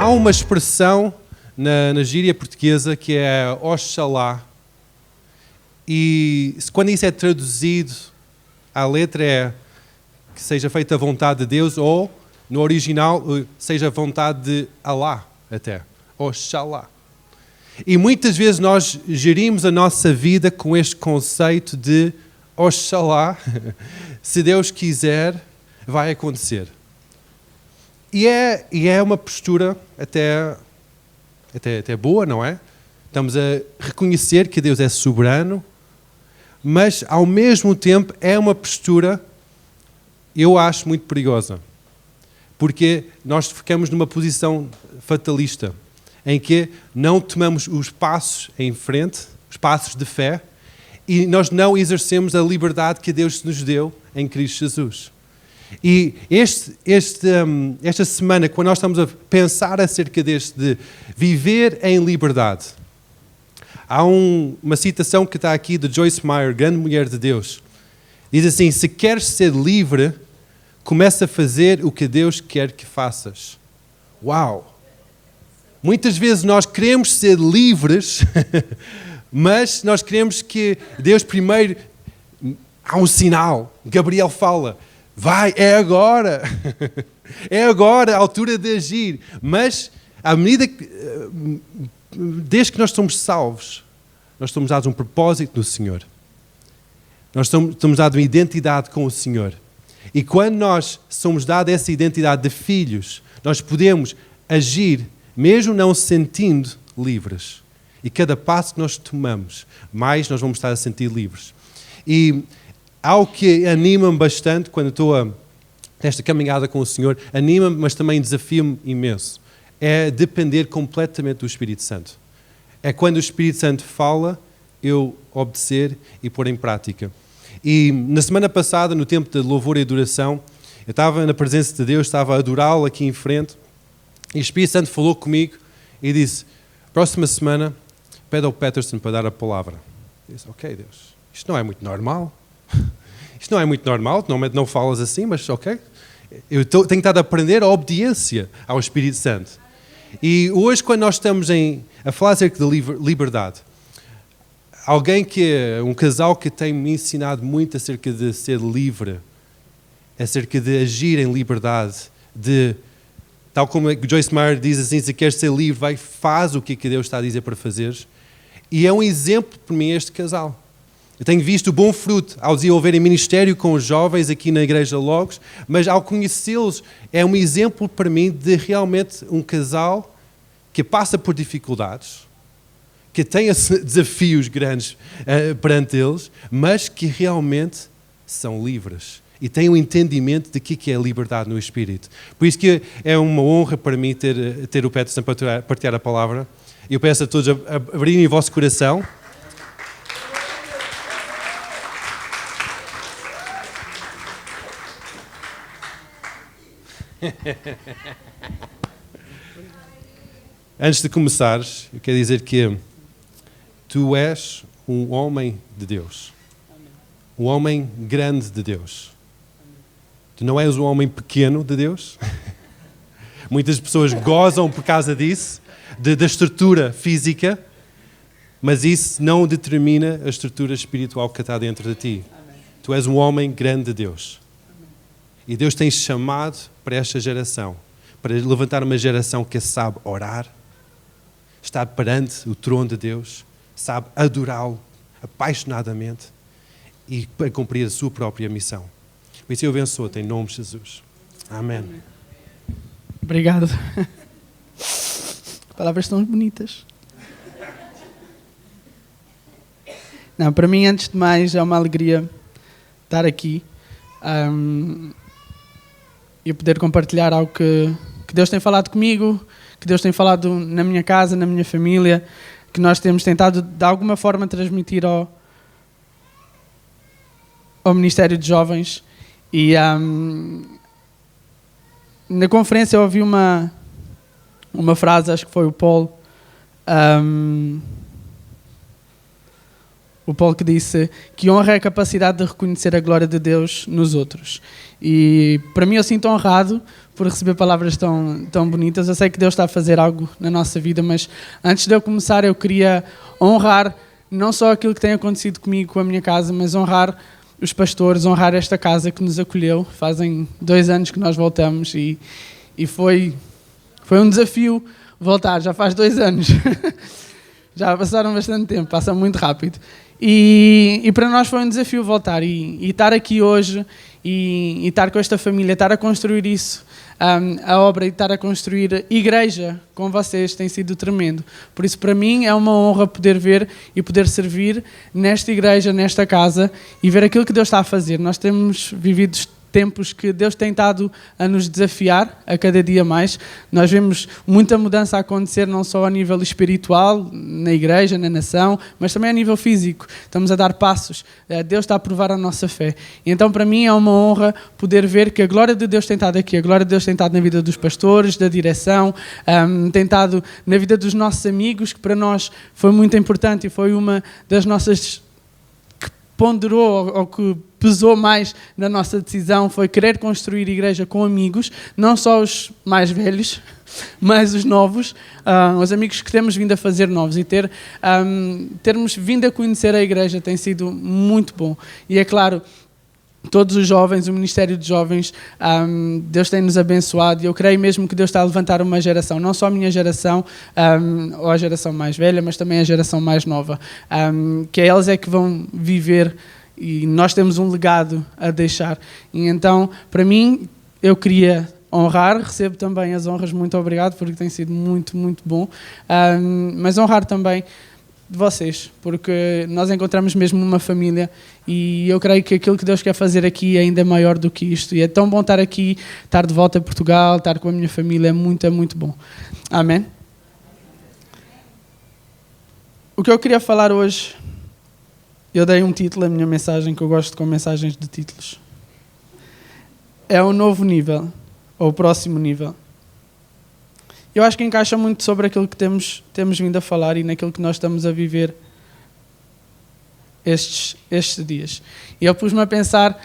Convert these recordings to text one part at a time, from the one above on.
Há uma expressão na gíria portuguesa que é Oxalá. E quando isso é traduzido à letra é que seja feita a vontade de Deus, ou no original seja a vontade de Alá até. Oxalá. E muitas vezes nós gerimos a nossa vida com este conceito de Oxalá, se Deus quiser, vai acontecer. E é uma postura até boa, não é? Estamos a reconhecer que Deus é soberano, mas ao mesmo tempo é uma postura, eu acho, muito perigosa. Porque nós ficamos numa posição fatalista, em que não tomamos os passos em frente, os passos de fé, e nós não exercemos a liberdade que Deus nos deu em Cristo Jesus. E esta semana, quando nós estamos a pensar acerca de viver em liberdade, há uma citação que está aqui de Joyce Meyer, grande mulher de Deus. Diz assim: se queres ser livre, começa a fazer o que Deus quer que faças. Uau! Muitas vezes nós queremos ser livres, mas nós queremos que Deus primeiro... Há um sinal. Gabriel fala, vai, é agora. É agora a altura de agir. Mas, à medida que... Desde que nós somos salvos, nós somos dados um propósito no Senhor. Nós somos dados uma identidade com o Senhor. E quando nós somos dados essa identidade de filhos, nós podemos agir mesmo não se sentindo livres. E cada passo que nós tomamos, mais nós vamos estar a sentir livres. E algo que anima-me bastante quando estou nesta caminhada com o Senhor, anima-me, mas também desafia-me imenso, é depender completamente do Espírito Santo. É quando o Espírito Santo fala, eu obedecer e pôr em prática. E na semana passada, no tempo de louvor e adoração, eu estava na presença de Deus, estava a adorá-lo aqui em frente, e o Espírito Santo falou comigo e disse, próxima semana, pede ao Peterson para dar a palavra. Eu disse, ok, Deus, isto não é muito normal. Isto não é muito normal, normalmente não falas assim, mas ok. Eu tenho estado a aprender a obediência ao Espírito Santo. E hoje, quando nós estamos a falar acerca de liberdade, um casal que tem me ensinado muito acerca de ser livre, acerca de agir em liberdade, tal como Joyce Meyer diz assim, se queres ser livre, faz o que Deus está a dizer para fazeres. E é um exemplo para mim este casal. Eu tenho visto o bom fruto ao desenvolverem ministério com os jovens aqui na Igreja Logos, mas ao conhecê-los é um exemplo para mim de realmente um casal que passa por dificuldades, que tem desafios grandes perante eles, mas que realmente são livres e têm um entendimento de que é liberdade no Espírito. Por isso que é uma honra para mim ter o Peterson para partilhar a palavra. Eu peço a todos a abrirem o vosso coração. Antes de começares, eu quero dizer que tu és um homem de Deus. Um homem grande de Deus. Tu não és um homem pequeno de Deus. Muitas pessoas gozam por causa disso, da estrutura física, mas isso não determina a estrutura espiritual que está dentro de ti. Tu és um homem grande de Deus. E Deus tem chamado para esta geração, para levantar uma geração que sabe orar, estar perante o trono de Deus, sabe adorá-lo apaixonadamente e para cumprir a sua própria missão. Por isso eu abençoo-te em nome de Jesus. Amém. Obrigado. Palavras tão bonitas. Não, para mim, antes de mais, é uma alegria estar aqui e poder compartilhar algo que Deus tem falado comigo, que Deus tem falado na minha casa, na minha família, que nós temos tentado de alguma forma transmitir ao Ministério de Jovens. E na conferência eu ouvi uma frase, acho que foi o Paul o Paulo que disse que honra é a capacidade de reconhecer a glória de Deus nos outros. E para mim eu sinto honrado por receber palavras tão bonitas. Eu sei que Deus está a fazer algo na nossa vida, mas antes de eu começar eu queria honrar não só aquilo que tem acontecido comigo, com a minha casa, mas honrar os pastores, honrar esta casa que nos acolheu. Fazem 2 anos que nós voltamos e foi um desafio voltar, já faz 2 anos. Já passaram bastante tempo, passa muito rápido. E para nós foi um desafio voltar e estar aqui hoje e estar com esta família, estar a construir isso, a obra e estar a construir igreja com vocês tem sido tremendo. Por isso, para mim, é uma honra poder ver e poder servir nesta igreja, nesta casa e ver aquilo que Deus está a fazer. Nós temos vivido tempos que Deus tem estado a nos desafiar a cada dia mais. Nós vemos muita mudança a acontecer, não só a nível espiritual, na igreja, na nação, mas também a nível físico. Estamos a dar passos. Deus está a provar a nossa fé. E então, para mim, é uma honra poder ver que a glória de Deus tem estado aqui. A glória de Deus tem estado na vida dos pastores, da direção, tem estado na vida dos nossos amigos, que para nós foi muito importante e foi uma das nossas ponderou ou que pesou mais na nossa decisão foi querer construir igreja com amigos, não só os mais velhos, mas os novos, os amigos que temos vindo a fazer novos e termos vindo a conhecer a igreja tem sido muito bom. E é claro, todos os jovens, o Ministério de Jovens, Deus tem-nos abençoado e eu creio mesmo que Deus está a levantar uma geração, não só a minha geração, ou a geração mais velha, mas também a geração mais nova, que eles é que vão viver e nós temos um legado a deixar. E então, para mim, eu queria honrar, recebo também as honras, muito obrigado, porque tem sido muito, muito bom, mas honrar também de vocês, porque nós encontramos mesmo uma família e eu creio que aquilo que Deus quer fazer aqui é ainda maior do que isto e é tão bom estar aqui, estar de volta a Portugal, estar com a minha família, é muito bom. Amém? O que eu queria falar hoje, eu dei um título à minha mensagem, que eu gosto com mensagens de títulos. É o novo nível, ou o próximo nível. Eu acho que encaixa muito sobre aquilo que temos vindo a falar e naquilo que nós estamos a viver estes dias. E eu pus-me a pensar,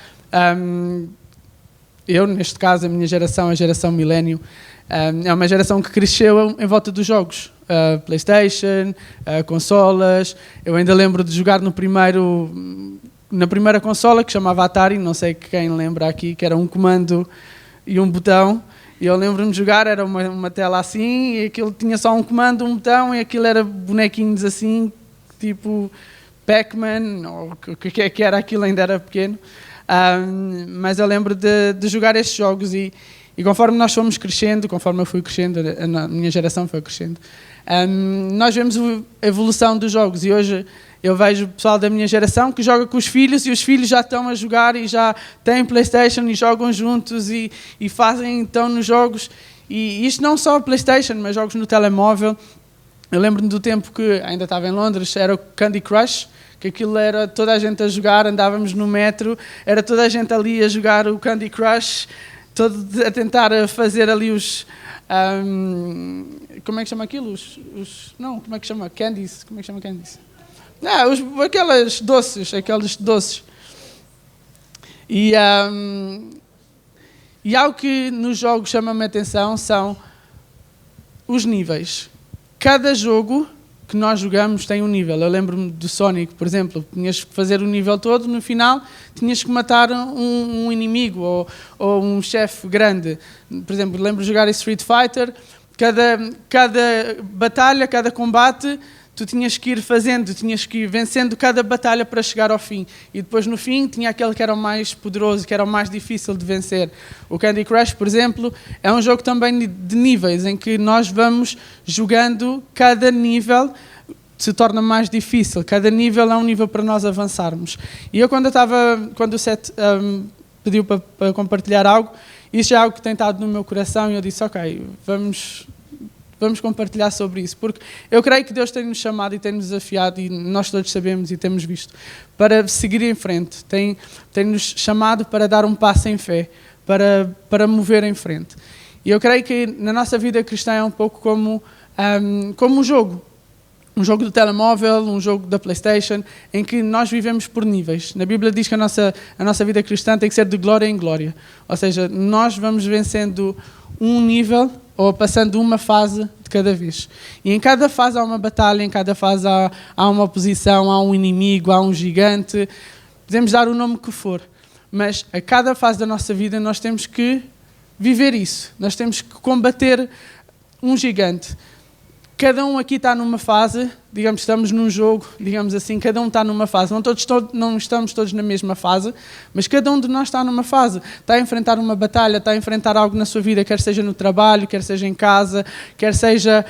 eu, neste caso, a minha geração, a geração milênio, é uma geração que cresceu em volta dos jogos. PlayStation, consolas. Eu ainda lembro de jogar na primeira consola, que chamava Atari, não sei quem lembra aqui, que era um comando e um botão. E eu lembro-me de jogar, era uma tela assim, e aquilo tinha só um comando, um botão, e aquilo era bonequinhos assim, tipo Pac-Man, ou o que era aquilo, ainda era pequeno. Mas eu lembro de jogar estes jogos e conforme nós fomos crescendo, conforme eu fui crescendo, a minha geração foi crescendo, nós vemos a evolução dos jogos e hoje eu vejo o pessoal da minha geração que joga com os filhos e os filhos já estão a jogar e já têm PlayStation e jogam juntos e fazem então nos jogos. E isto não só PlayStation, mas jogos no telemóvel. Eu lembro-me do tempo que ainda estava em Londres, era o Candy Crush, que aquilo era toda a gente a jogar, andávamos no metro, era toda a gente ali a jogar o Candy Crush, todo a tentar fazer ali os... como é que chama aquilo? Não, como é que chama? Candies. Como é que chama candies? Aqueles doces. E algo que nos jogos chama-me a atenção são os níveis. Cada jogo que nós jogamos tem um nível. Eu lembro-me do Sonic, por exemplo, tinhas que fazer o nível todo, no final tinhas que matar um inimigo ou um chefe grande. Por exemplo, lembro de jogar Street Fighter, cada batalha, cada combate, tu tinhas que ir fazendo, tinhas que ir vencendo cada batalha para chegar ao fim. E depois no fim tinha aquele que era o mais poderoso, que era o mais difícil de vencer. O Candy Crush, por exemplo, é um jogo também de níveis, em que nós vamos jogando, cada nível se torna mais difícil. Cada nível é um nível para nós avançarmos. E eu quando o Seth pediu para compartilhar algo, isso é algo que tem estado no meu coração e eu disse, ok, vamos compartilhar sobre isso, porque eu creio que Deus tem-nos chamado e tem-nos desafiado, e nós todos sabemos e temos visto, para seguir em frente, tem-nos chamado para dar um passo em fé, para mover em frente. E eu creio que na nossa vida cristã é um pouco como um jogo. um jogo do telemóvel, um jogo da PlayStation, em que nós vivemos por níveis. Na Bíblia diz que a nossa vida cristã tem que ser de glória em glória. Ou seja, nós vamos vencendo um nível ou passando uma fase de cada vez. E em cada fase há uma batalha, em cada fase há uma oposição, há um inimigo, há um gigante. Podemos dar o nome que for. Mas a cada fase da nossa vida nós temos que viver isso. Nós temos que combater um gigante. Cada um aqui está numa fase, digamos, estamos num jogo, digamos assim, cada um está numa fase. Não estamos todos na mesma fase, mas cada um de nós está numa fase. Está a enfrentar uma batalha, está a enfrentar algo na sua vida, quer seja no trabalho, quer seja em casa, quer seja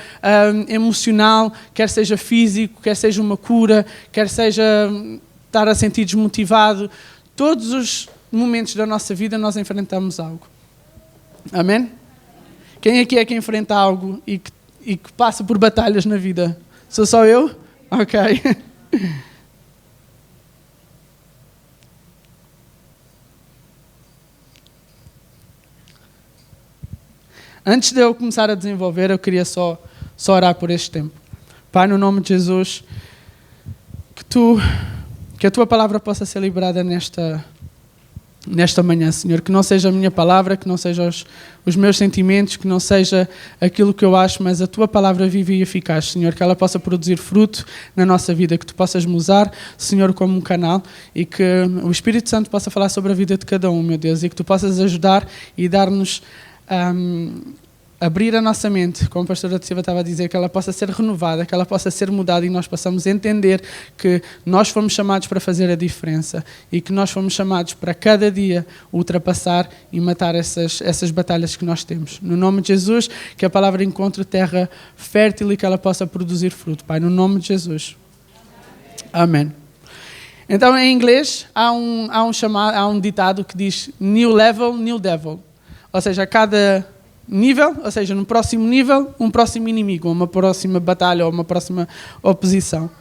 emocional, quer seja físico, quer seja uma cura, quer seja estar a sentir desmotivado. Todos os momentos da nossa vida nós enfrentamos algo. Amém? Quem aqui é que enfrenta algo e que passa por batalhas na vida? Sou só eu? Ok. Antes de eu começar a desenvolver, eu queria só orar por este tempo. Pai, no nome de Jesus, que a Tua palavra possa ser liberada nesta manhã, Senhor, que não seja a minha palavra, que não seja os meus sentimentos, que não seja aquilo que eu acho, mas a Tua palavra viva e eficaz, Senhor, que ela possa produzir fruto na nossa vida, que Tu possas me usar, Senhor, como um canal e que o Espírito Santo possa falar sobre a vida de cada um, meu Deus, e que Tu possas ajudar e dar-nos abrir a nossa mente, como a pastora Silva estava a dizer, que ela possa ser renovada, que ela possa ser mudada e nós possamos entender que nós fomos chamados para fazer a diferença e que nós fomos chamados para cada dia ultrapassar e matar essas batalhas que nós temos. No nome de Jesus, que a palavra encontre terra fértil e que ela possa produzir fruto. Pai, no nome de Jesus. Amém. Então, em inglês, há um ditado que diz new level, new devil. Ou seja, a cada nível, ou seja, no próximo nível, um próximo inimigo, uma próxima batalha ou uma próxima oposição.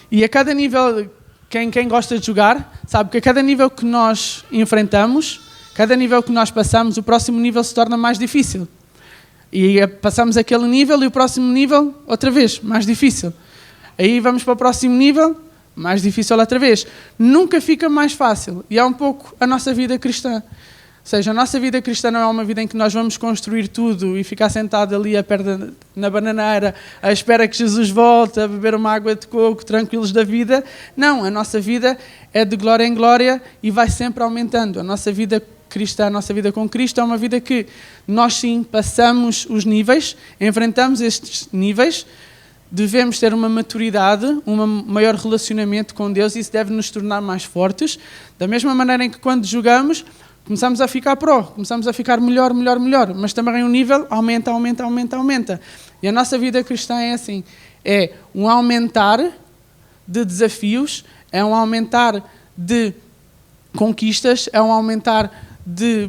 E a cada nível, quem gosta de jogar, sabe que a cada nível que nós enfrentamos, cada nível que nós passamos, o próximo nível se torna mais difícil. E passamos aquele nível e o próximo nível, outra vez, mais difícil. Aí vamos para o próximo nível, mais difícil outra vez. Nunca fica mais fácil. E é um pouco a nossa vida cristã. Ou seja, a nossa vida cristã não é uma vida em que nós vamos construir tudo e ficar sentado ali na bananeira à espera que Jesus volte a beber uma água de coco, tranquilos da vida. Não, a nossa vida é de glória em glória e vai sempre aumentando. A nossa vida cristã, a nossa vida com Cristo é uma vida que nós sim passamos os níveis, enfrentamos estes níveis, devemos ter uma maturidade, um maior relacionamento com Deus e isso deve nos tornar mais fortes. Da mesma maneira em que quando jogamos, começamos a ficar começamos a ficar melhor, mas também o nível aumenta. E a nossa vida cristã é assim, é um aumentar de desafios, é um aumentar de conquistas, é um aumentar de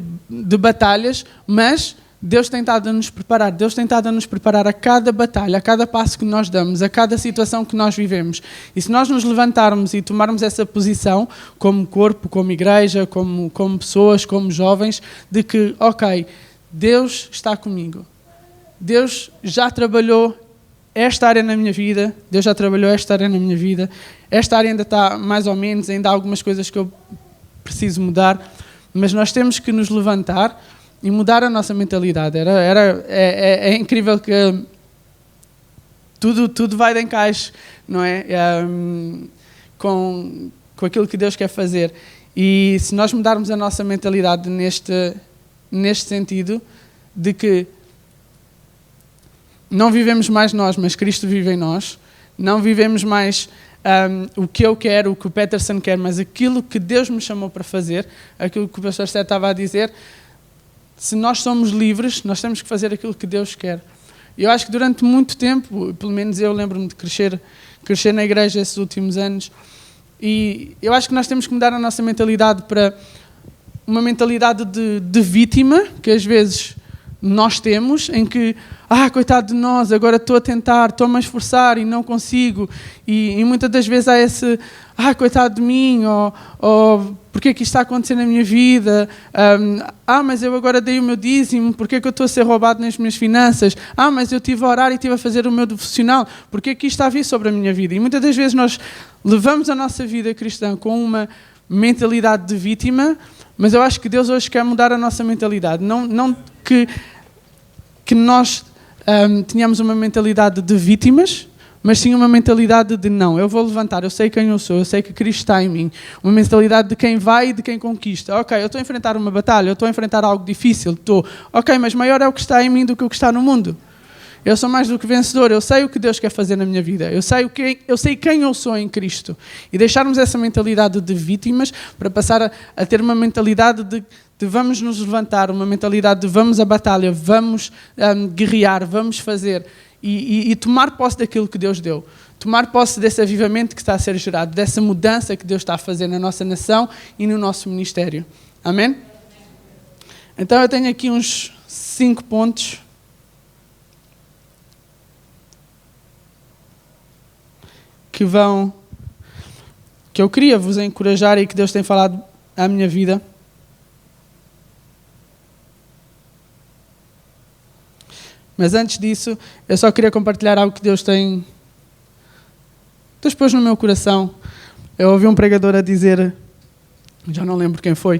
batalhas, mas Deus tem estado a nos preparar, Deus tem estado a nos preparar a cada batalha, a cada passo que nós damos, a cada situação que nós vivemos. E se nós nos levantarmos e tomarmos essa posição, como corpo, como igreja, como pessoas, como jovens, de que, ok, Deus está comigo. Deus já trabalhou esta área na minha vida, Deus já trabalhou esta área na minha vida, esta área ainda está mais ou menos, ainda há algumas coisas que eu preciso mudar, mas nós temos que nos levantar e mudar a nossa mentalidade. É incrível que tudo vai de encaixe, não é? Com aquilo que Deus quer fazer. E se nós mudarmos a nossa mentalidade neste sentido, de que não vivemos mais nós, mas Cristo vive em nós, não vivemos mais o que eu quero, o que o Peterson quer, mas aquilo que Deus me chamou para fazer, aquilo que o pastor Sérgio estava a dizer. Se nós somos livres, nós temos que fazer aquilo que Deus quer. E eu acho que durante muito tempo, pelo menos eu lembro-me de crescer na igreja esses últimos anos, e eu acho que nós temos que mudar a nossa mentalidade para uma mentalidade de vítima, que às vezes nós temos, em que, coitado de nós, agora estou a tentar, estou-me a esforçar e não consigo. E muitas das vezes há esse, coitado de mim, ou porque é que isto está a acontecer na minha vida? Mas eu agora dei o meu dízimo, porque é que eu estou a ser roubado nas minhas finanças? Mas eu estive a orar e estive a fazer o meu devocional, porque é que isto está a vir sobre a minha vida? E muitas das vezes nós levamos a nossa vida cristã com uma mentalidade de vítima, mas eu acho que Deus hoje quer mudar a nossa mentalidade. Não que nós tenhamos uma mentalidade de vítimas, mas sim uma mentalidade de não, eu vou levantar, eu sei quem eu sou, eu sei que Cristo está em mim. Uma mentalidade de quem vai e de quem conquista. Ok, eu estou a enfrentar uma batalha, eu estou a enfrentar algo difícil, estou. Ok, mas maior é o que está em mim do que o que está no mundo. Eu sou mais do que vencedor, eu sei o que Deus quer fazer na minha vida, eu sei quem eu sou em Cristo. E deixarmos essa mentalidade de vítimas para passar a ter uma mentalidade de vamos nos levantar, uma mentalidade de vamos à batalha, vamos guerrear, vamos fazer. E tomar posse daquilo que Deus deu. Tomar posse desse avivamento que está a ser gerado, dessa mudança que Deus está a fazer na nossa nação e no nosso ministério. Amém? Então eu tenho aqui uns 5 pontos que eu queria vos encorajar e que Deus tem falado à minha vida. Mas antes disso, eu só queria compartilhar algo que Deus pôs no meu coração. Eu ouvi um pregador a dizer, já não lembro quem foi,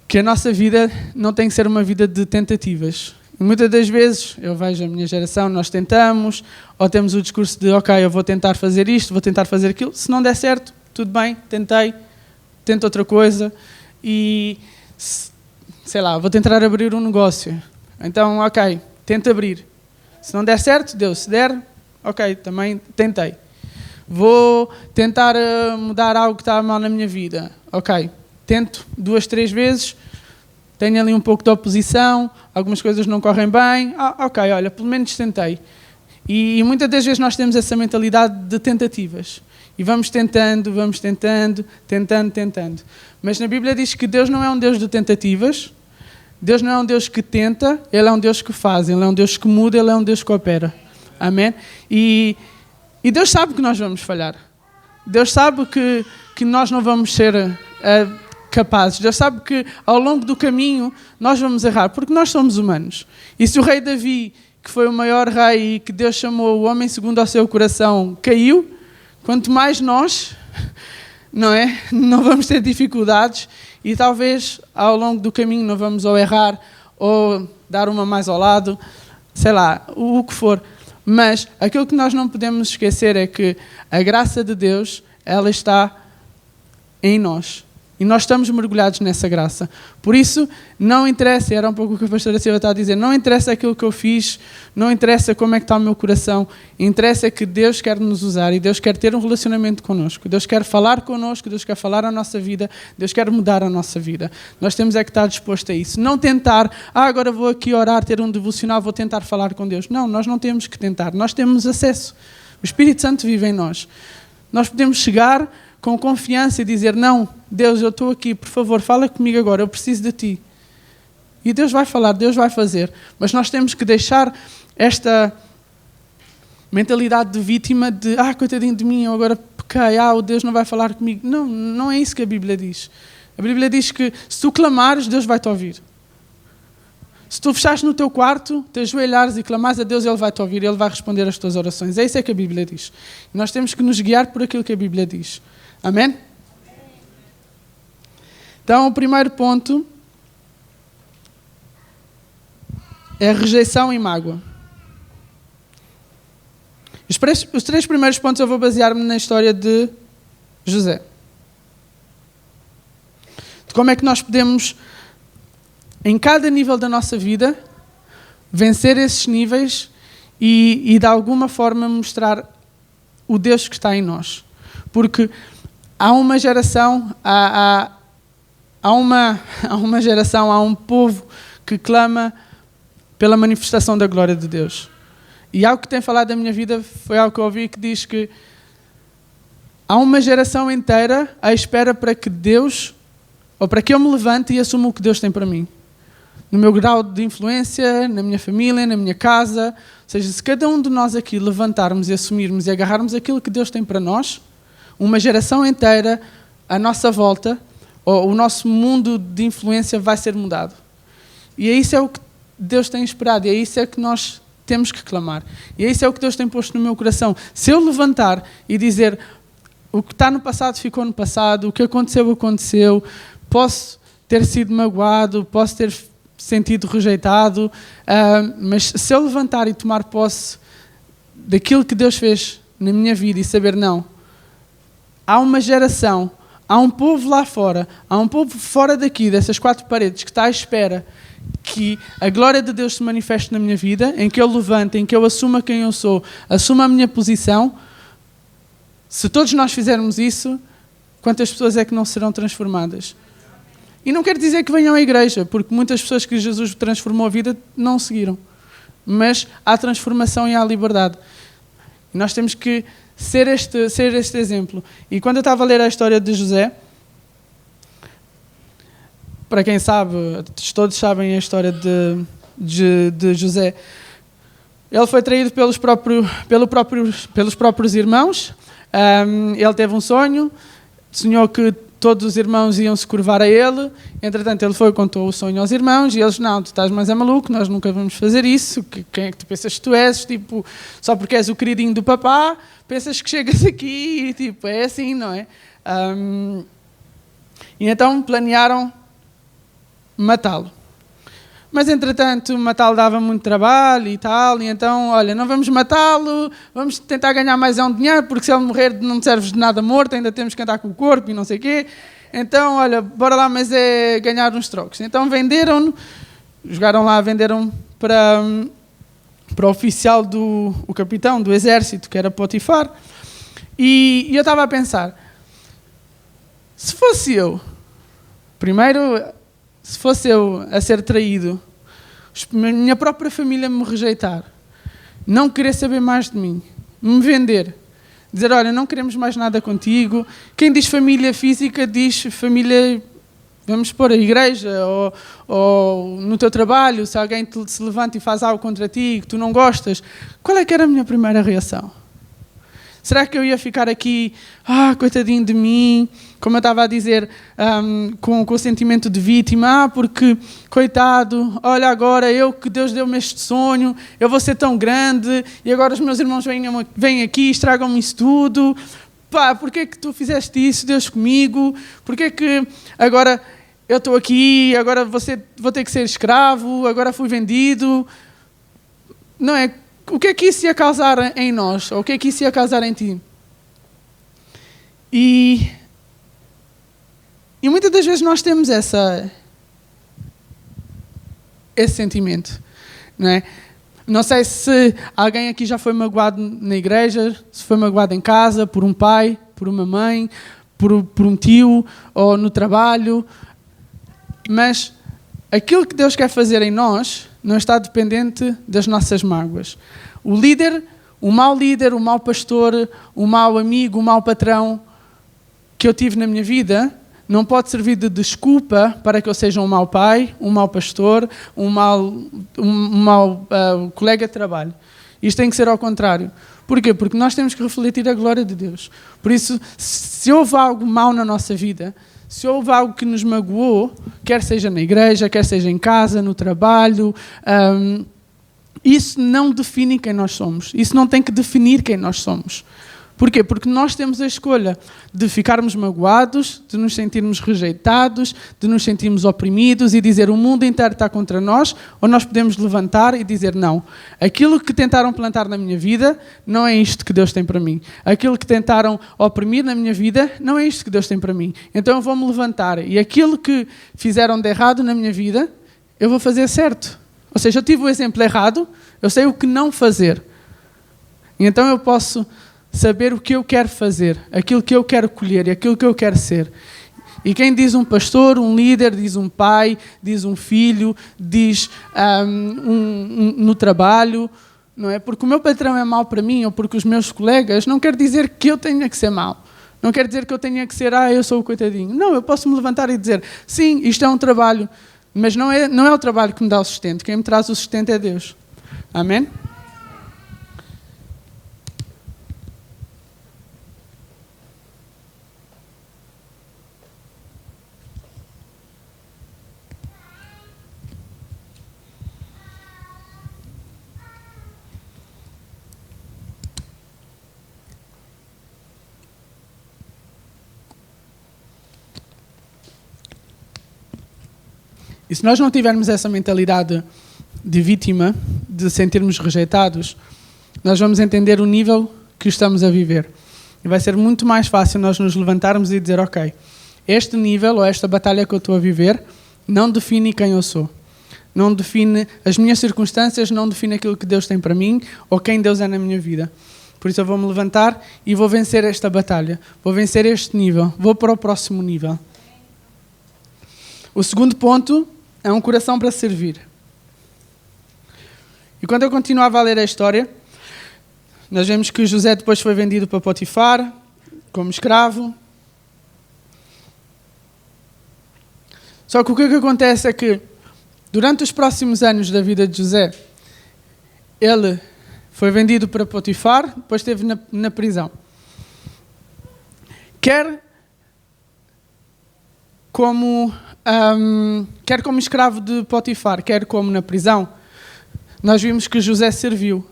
que a nossa vida não tem que ser uma vida de tentativas. E muitas das vezes, eu vejo a minha geração, nós tentamos, ou temos o discurso de, ok, eu vou tentar fazer isto, vou tentar fazer aquilo. Se não der certo, tudo bem, tento outra coisa. E, sei lá, vou tentar abrir um negócio. Então, ok, tento abrir. Se não der certo, Deus, se der, ok, também tentei. Vou tentar mudar algo que está mal na minha vida. Ok, tento 2, 3 vezes, tenho ali um pouco de oposição, algumas coisas não correm bem. Ok, olha, pelo menos tentei. E muitas das vezes nós temos essa mentalidade de tentativas. E vamos tentando. Mas na Bíblia diz que Deus não é um Deus de tentativas. Deus não é um Deus que tenta, Ele é um Deus que faz, Ele é um Deus que muda, Ele é um Deus que opera. Amém? E Deus sabe que nós vamos falhar. Deus sabe que nós não vamos ser capazes. Deus sabe que ao longo do caminho nós vamos errar, porque nós somos humanos. E se o rei Davi, que foi o maior rei e que Deus chamou o homem segundo ao seu coração, caiu, quanto mais nós, não é? Não vamos ter dificuldades. E talvez ao longo do caminho não vamos ou errar ou dar uma mais ao lado, sei lá, o que for. Mas aquilo que nós não podemos esquecer é que a graça de Deus, ela está em nós. E nós estamos mergulhados nessa graça. Por isso, não interessa, era um pouco o que a pastora Silva está a dizer, não interessa aquilo que eu fiz, não interessa como é que está o meu coração, interessa que Deus quer nos usar e Deus quer ter um relacionamento connosco. Deus quer falar connosco, Deus quer falar a nossa vida, Deus quer mudar a nossa vida. Nós temos é que estar disposto a isso. Não tentar, agora vou aqui orar, ter um devocional, vou tentar falar com Deus. Não, nós não temos que tentar, nós temos acesso. O Espírito Santo vive em nós. Nós podemos chegar com confiança e dizer, não, Deus, eu estou aqui, por favor, fala comigo agora, eu preciso de Ti. E Deus vai falar, Deus vai fazer. Mas nós temos que deixar esta mentalidade de vítima de, coitadinho de mim, eu agora pequei, o Deus não vai falar comigo. Não, não é isso que a Bíblia diz. A Bíblia diz que se tu clamares, Deus vai te ouvir. Se tu fechares no teu quarto, te ajoelhares e clamares a Deus, Ele vai te ouvir, Ele vai responder às tuas orações. É isso que a Bíblia diz. E nós temos que nos guiar por aquilo que a Bíblia diz. Amém? Então, o primeiro ponto é rejeição e mágoa. Os 3 primeiros pontos eu vou basear-me na história de José. De como é que nós podemos, em cada nível da nossa vida, vencer esses níveis e de alguma forma mostrar o Deus que está em nós. Porque há uma geração, há um povo que clama pela manifestação da glória de Deus. E algo que tem falado da minha vida foi algo que eu ouvi que diz que há uma geração inteira à espera para que Deus, ou para que eu me levante e assuma o que Deus tem para mim. No meu grau de influência, na minha família, na minha casa. Ou seja, se cada um de nós aqui levantarmos e assumirmos e agarrarmos aquilo que Deus tem para nós, uma geração inteira à nossa volta ou o nosso mundo de influência vai ser mudado. E é isso é o que Deus tem esperado, e é isso é que nós temos que clamar. E é isso é o que Deus tem posto no meu coração. Se eu levantar e dizer o que está no passado ficou no passado, o que aconteceu, aconteceu, posso ter sido magoado, posso ter sentido rejeitado, mas se eu levantar e tomar posse daquilo que Deus fez na minha vida e saber, não, há uma geração, há um povo lá fora, há um povo fora daqui, dessas 4 paredes, que está à espera que a glória de Deus se manifeste na minha vida, em que eu levante, em que eu assuma quem eu sou, assuma a minha posição. Se todos nós fizermos isso, quantas pessoas é que não serão transformadas? E não quero dizer que venham à igreja, porque muitas pessoas que Jesus transformou a vida não seguiram. Mas há transformação e há liberdade. E nós temos que ser este exemplo. E quando eu estava a ler a história de José, para quem sabe, todos sabem a história de José, ele foi traído pelos próprios irmãos. Ele teve um sonho, sonhou que todos os irmãos iam se curvar a ele. Entretanto, ele foi e contou o sonho aos irmãos, e eles, não, tu estás mais maluco, nós nunca vamos fazer isso. Quem é que tu pensas que tu és? Tipo, só porque és o queridinho do papá, pensas que chegas aqui e tipo, é assim, não é? E então planearam matá-lo. Mas, entretanto, matá-lo dava muito trabalho e tal, e então, olha, não vamos matá-lo, vamos tentar ganhar mais dinheiro, porque se ele morrer não serve de nada morto, ainda temos que andar com o corpo e não sei o quê. Então, olha, bora lá, mas é ganhar uns trocos. Então venderam-no, jogaram lá, venderam para o oficial o capitão do exército, que era Potifar, e eu estava a pensar, se fosse eu, primeiro, se fosse eu a ser traído, minha própria família me rejeitar, não querer saber mais de mim, me vender, dizer, olha, não queremos mais nada contigo. Quem diz família física diz família, vamos pôr a igreja, ou no teu trabalho, se alguém se levanta e faz algo contra ti que tu não gostas, qual é que era a minha primeira reação? Será que eu ia ficar aqui, coitadinho de mim, como eu estava a dizer, com o sentimento de vítima, porque, coitado, olha agora, que Deus deu-me este sonho, eu vou ser tão grande, e agora os meus irmãos vêm aqui e estragam-me isso tudo. Porquê é que tu fizeste isso, Deus, comigo? Porquê é que agora eu estou aqui, agora vou ter que ser escravo, agora fui vendido? Não é? O que é que isso ia causar em nós? Ou o que é que isso ia causar em ti? E muitas das vezes nós temos esse sentimento, não é? Não sei se alguém aqui já foi magoado na igreja, se foi magoado em casa, por um pai, por uma mãe, por um tio, ou no trabalho, mas aquilo que Deus quer fazer em nós não está dependente das nossas mágoas. O líder, o mau pastor, o mau amigo, o mau patrão que eu tive na minha vida não pode servir de desculpa para que eu seja um mau pai, um mau pastor, um mau colega de trabalho. Isto tem que ser ao contrário. Porquê? Porque nós temos que refletir a glória de Deus. Por isso, se houve algo mau na nossa vida, se houve algo que nos magoou, quer seja na igreja, quer seja em casa, no trabalho, isso não define quem nós somos. Isso não tem que definir quem nós somos. Porquê? Porque nós temos a escolha de ficarmos magoados, de nos sentirmos rejeitados, de nos sentirmos oprimidos e dizer o mundo inteiro está contra nós, ou nós podemos levantar e dizer não. Aquilo que tentaram plantar na minha vida não é isto que Deus tem para mim. Aquilo que tentaram oprimir na minha vida não é isto que Deus tem para mim. Então eu vou-me levantar e aquilo que fizeram de errado na minha vida, eu vou fazer certo. Ou seja, eu tive o exemplo errado, eu sei o que não fazer. E então eu posso saber o que eu quero fazer, aquilo que eu quero colher e aquilo que eu quero ser. E quem diz um pastor, um líder, diz um pai, diz um filho, diz no trabalho, não é? Porque o meu patrão é mau para mim ou porque os meus colegas, não quer dizer que eu tenha que ser mau. Não quer dizer que eu tenha que ser, eu sou o coitadinho. Não, eu posso me levantar e dizer, sim, isto é um trabalho, mas não é o trabalho que me dá o sustento. Quem me traz o sustento é Deus. Amém? E se nós não tivermos essa mentalidade de vítima, de sentirmos rejeitados, nós vamos entender o nível que estamos a viver. E vai ser muito mais fácil nós nos levantarmos e dizer, ok, este nível ou esta batalha que eu estou a viver não define quem eu sou. Não define as minhas circunstâncias, não define aquilo que Deus tem para mim ou quem Deus é na minha vida. Por isso eu vou-me levantar e vou vencer esta batalha. Vou vencer este nível. Vou para o próximo nível. O segundo ponto é um coração para servir. E quando eu continuava a ler a história, nós vemos que José depois foi vendido para Potifar, como escravo. Só que o que acontece é que, durante os próximos anos da vida de José, ele foi vendido para Potifar, depois esteve na prisão. Quer como escravo de Potifar, quer como na prisão, nós vimos que José serviu.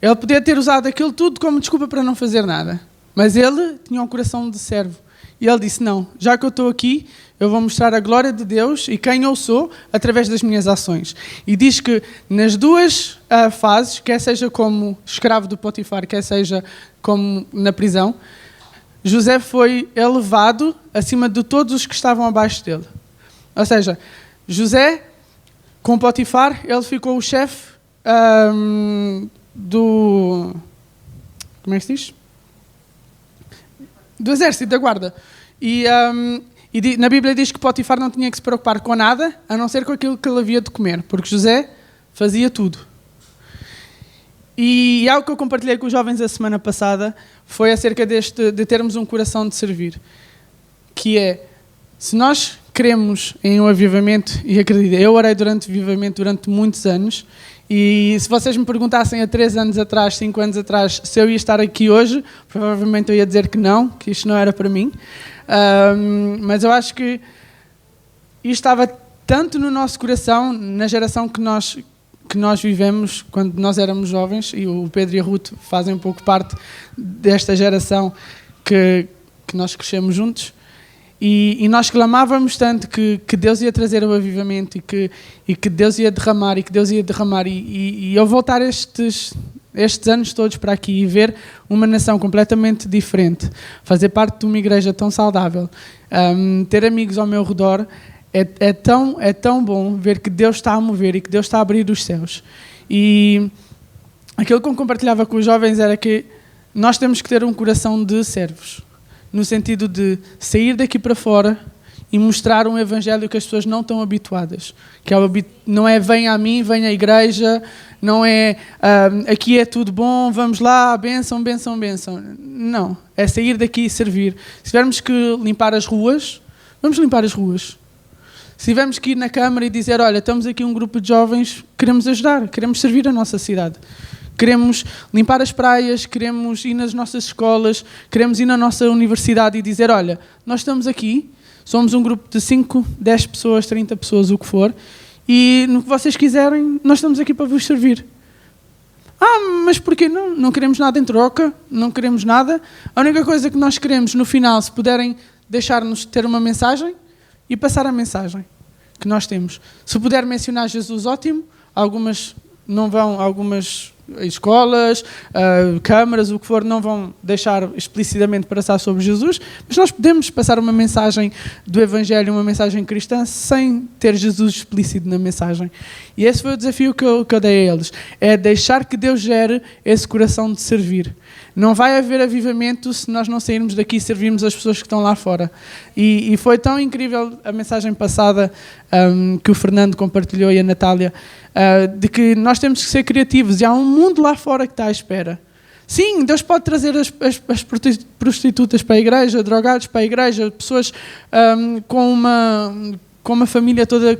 Ele podia ter usado aquilo tudo como desculpa para não fazer nada, mas ele tinha um coração de servo. E ele disse, não, já que eu estou aqui, eu vou mostrar a glória de Deus e quem eu sou através das minhas ações. E diz que nas duas fases, quer seja como escravo do Potifar, quer seja como na prisão, José foi elevado acima de todos os que estavam abaixo dele. Ou seja, José, com Potifar, ele ficou o chefe do... Como é que se diz? Do exército, da guarda. E na Bíblia diz que Potifar não tinha que se preocupar com nada, a não ser com aquilo que ele havia de comer, porque José fazia tudo. E algo que eu compartilhei com os jovens a semana passada foi acerca de termos um coração de servir. Que é, se nós queremos em um avivamento, e acredito, eu orei durante avivamento durante muitos anos, e se vocês me perguntassem há 3 anos atrás, 5 anos atrás, se eu ia estar aqui hoje, provavelmente eu ia dizer que não, que isto não era para mim. Mas eu acho que isto estava tanto no nosso coração, na geração que nós vivemos, quando nós éramos jovens, e o Pedro e a Ruth fazem um pouco parte desta geração que nós crescemos juntos. E nós clamávamos tanto que Deus ia trazer o avivamento e que Deus ia derramar e que Deus ia derramar. E eu voltar estes anos todos para aqui e ver uma nação completamente diferente, fazer parte de uma igreja tão saudável, ter amigos ao meu redor, é tão bom ver que Deus está a mover e que Deus está a abrir os céus. E aquilo que eu compartilhava com os jovens era que nós temos que ter um coração de servos, no sentido de sair daqui para fora e mostrar um evangelho que as pessoas não estão habituadas. Que não é venha a mim, venha à igreja, não é aqui é tudo bom, vamos lá, bênção, bênção, bênção. Não, é sair daqui e servir. Se tivermos que limpar as ruas, vamos limpar as ruas. Se tivermos que ir na Câmara e dizer, olha, estamos aqui um grupo de jovens, queremos ajudar, queremos servir a nossa cidade. Queremos limpar as praias, queremos ir nas nossas escolas, queremos ir na nossa universidade e dizer, olha, nós estamos aqui, somos um grupo de 5, 10 pessoas, 30 pessoas, o que for, e no que vocês quiserem, nós estamos aqui para vos servir. Mas porquê? Não queremos nada em troca, não queremos nada. A única coisa que nós queremos, no final, se puderem deixar-nos ter uma mensagem e passar a mensagem que nós temos. Se puder mencionar Jesus, ótimo. Algumas não vão, algumas escolas, câmaras, o que for, não vão deixar explicitamente passar sobre Jesus, mas nós podemos passar uma mensagem do Evangelho, uma mensagem cristã, sem ter Jesus explícito na mensagem. E esse foi o desafio que eu dei a eles, é deixar que Deus gere esse coração de servir. Não vai haver avivamento se nós não sairmos daqui e servirmos as pessoas que estão lá fora. E foi tão incrível a mensagem passada que o Fernando compartilhou e a Natália, de que nós temos que ser criativos e há um mundo lá fora que está à espera. Sim, Deus pode trazer as prostitutas para a igreja, drogados para a igreja, pessoas com uma família toda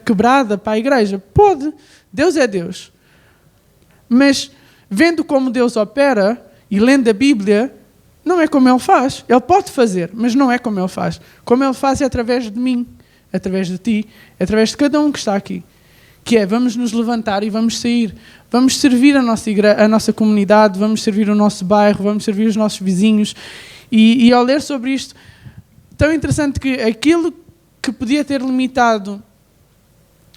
quebrada para a igreja. Pode, Deus é Deus. Mas vendo como Deus opera e lendo a Bíblia, não é como Ele faz. Ele pode fazer, mas não é como Ele faz. Como Ele faz é através de mim, através de ti, através de cada um que está aqui. Que é, vamos nos levantar e vamos sair. Vamos servir a nossa comunidade, vamos servir o nosso bairro, vamos servir os nossos vizinhos. E ao ler sobre isto, tão interessante que aquilo que podia ter limitado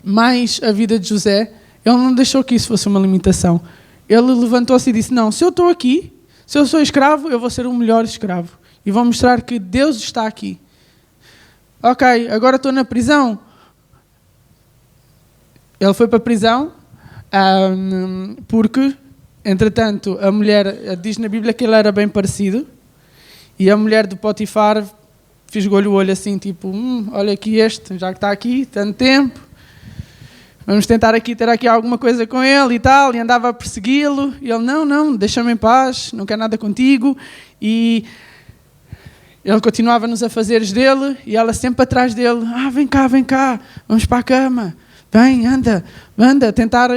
mais a vida de José, ele não deixou que isso fosse uma limitação. Ele levantou-se e disse, não, se eu estou aqui, se eu sou escravo, eu vou ser o melhor escravo. E vou mostrar que Deus está aqui. Ok, agora estou na prisão. Ele foi para a prisão porque, entretanto, a mulher, diz na Bíblia que ele era bem parecido, e a mulher do Potifar fisgou-lhe o olho assim, tipo, olha aqui este, já que está aqui, tanto tempo, vamos tentar aqui ter aqui alguma coisa com ele e tal, e andava a persegui-lo, e ele, não, deixa-me em paz, não quero nada contigo, e ele continuava nos afazeres dele, e ela sempre atrás dele, vem cá, vamos para a cama, vem, anda, tentar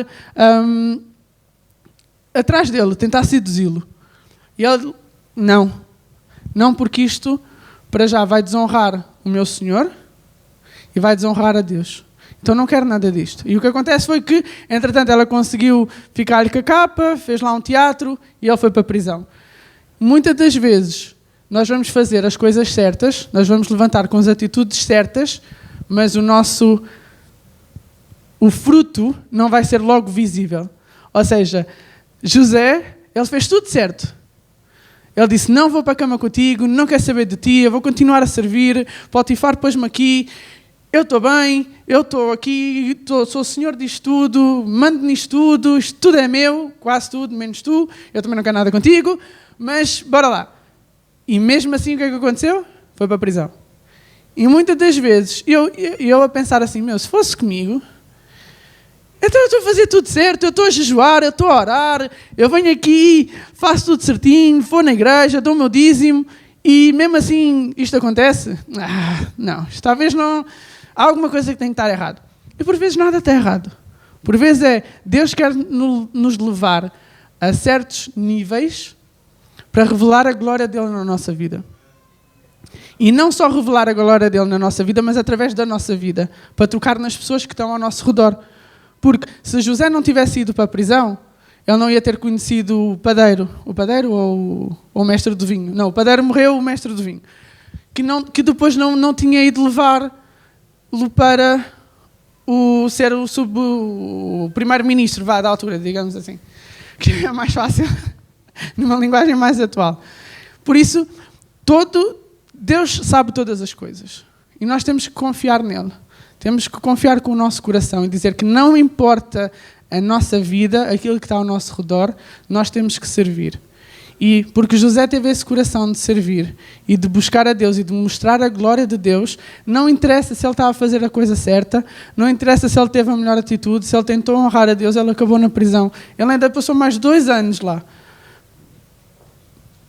atrás dele, tentar seduzi-lo. E ele, não porque isto, para já, vai desonrar o meu Senhor e vai desonrar a Deus. Então não quero nada disto. E o que acontece foi que, entretanto, ela conseguiu ficar-lhe com a capa, fez lá um teatro e ele foi para a prisão. Muitas das vezes nós vamos fazer as coisas certas, nós vamos levantar com as atitudes certas, mas o fruto não vai ser logo visível. Ou seja, José, ele fez tudo certo. Ele disse, não vou para a cama contigo, não quero saber de ti, eu vou continuar a servir, Potifar pôs-me aqui, eu estou bem, eu estou aqui, sou o senhor disto tudo, mando nisto tudo, isto tudo é meu, quase tudo, menos tu, eu também não quero nada contigo, mas bora lá. E mesmo assim o que é que aconteceu? Foi para a prisão. E muitas das vezes, eu a pensar assim, se fosse comigo, então eu estou a fazer tudo certo, eu estou a jejuar, eu estou a orar, eu venho aqui, faço tudo certinho, vou na igreja, dou o meu dízimo, e mesmo assim isto acontece? Não, talvez não, há alguma coisa que tem que estar errado. E por vezes nada está errado. Por vezes Deus quer nos levar a certos níveis para revelar a glória dele na nossa vida. E não só revelar a glória dele na nossa vida, mas através da nossa vida, para tocar nas pessoas que estão ao nosso redor. Porque se José não tivesse ido para a prisão, ele não ia ter conhecido o padeiro ou o mestre do vinho. Não, o padeiro morreu, o mestre do vinho. Que depois não tinha ido levá-lo para ser o primeiro-ministro da altura, digamos assim. Que é mais fácil, numa linguagem mais atual. Por isso, Deus sabe todas as coisas. E nós temos que confiar nele. Temos que confiar com o nosso coração e dizer que não importa a nossa vida, aquilo que está ao nosso redor, nós temos que servir. E porque José teve esse coração de servir e de buscar a Deus e de mostrar a glória de Deus, não interessa se ele estava a fazer a coisa certa, não interessa se ele teve a melhor atitude, se ele tentou honrar a Deus, ele acabou na prisão. Ele ainda passou mais 2 anos lá.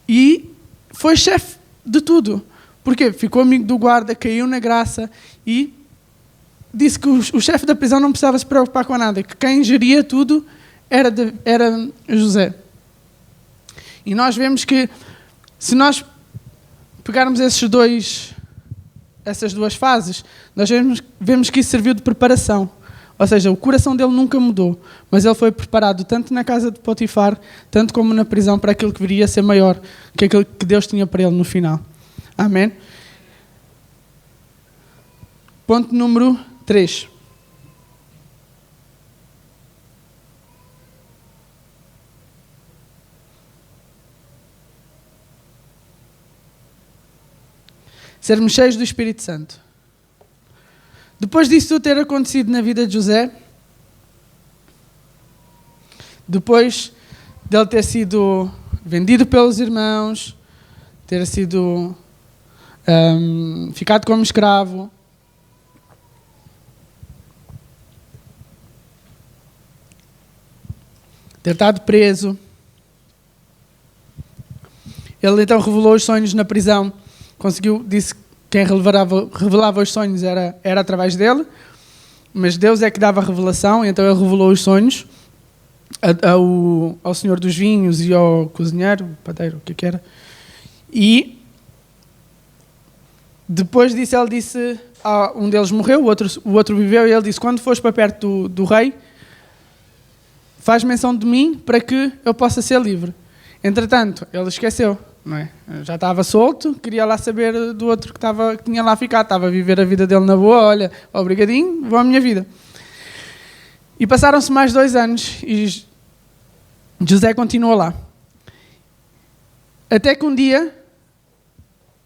E foi chefe de tudo. Porquê? Ficou amigo do guarda, caiu na graça e disse que o chefe da prisão não precisava se preocupar com nada, que quem geria tudo era José. E nós vemos que, se nós pegarmos essas 2 fases, nós vemos que isso serviu de preparação. Ou seja, o coração dele nunca mudou, mas ele foi preparado tanto na casa de Potifar, tanto como na prisão, para aquilo que viria a ser maior, que aquilo que Deus tinha para ele no final. Amém? Ponto número 3. Sermos cheios do Espírito Santo. Depois disso tudo ter acontecido na vida de José, depois dele ter sido vendido pelos irmãos, ter sido ficado como escravo, ter estado preso. Ele então revelou os sonhos na prisão. Disse que quem revelava os sonhos era através dele, mas Deus é que dava a revelação, então ele revelou os sonhos ao senhor dos vinhos e ao cozinheiro, padeiro, o que era. E depois disso ele disse, um deles morreu, o outro viveu, e ele disse, quando fores para perto do rei, faz menção de mim para que eu possa ser livre. Entretanto, ele esqueceu. Não é? Já estava solto, queria lá saber do outro que tinha lá ficado, estava a viver a vida dele na boa, olha, obrigadinho, vou à minha vida. E passaram-se mais 2 anos e José continuou lá. Até que um dia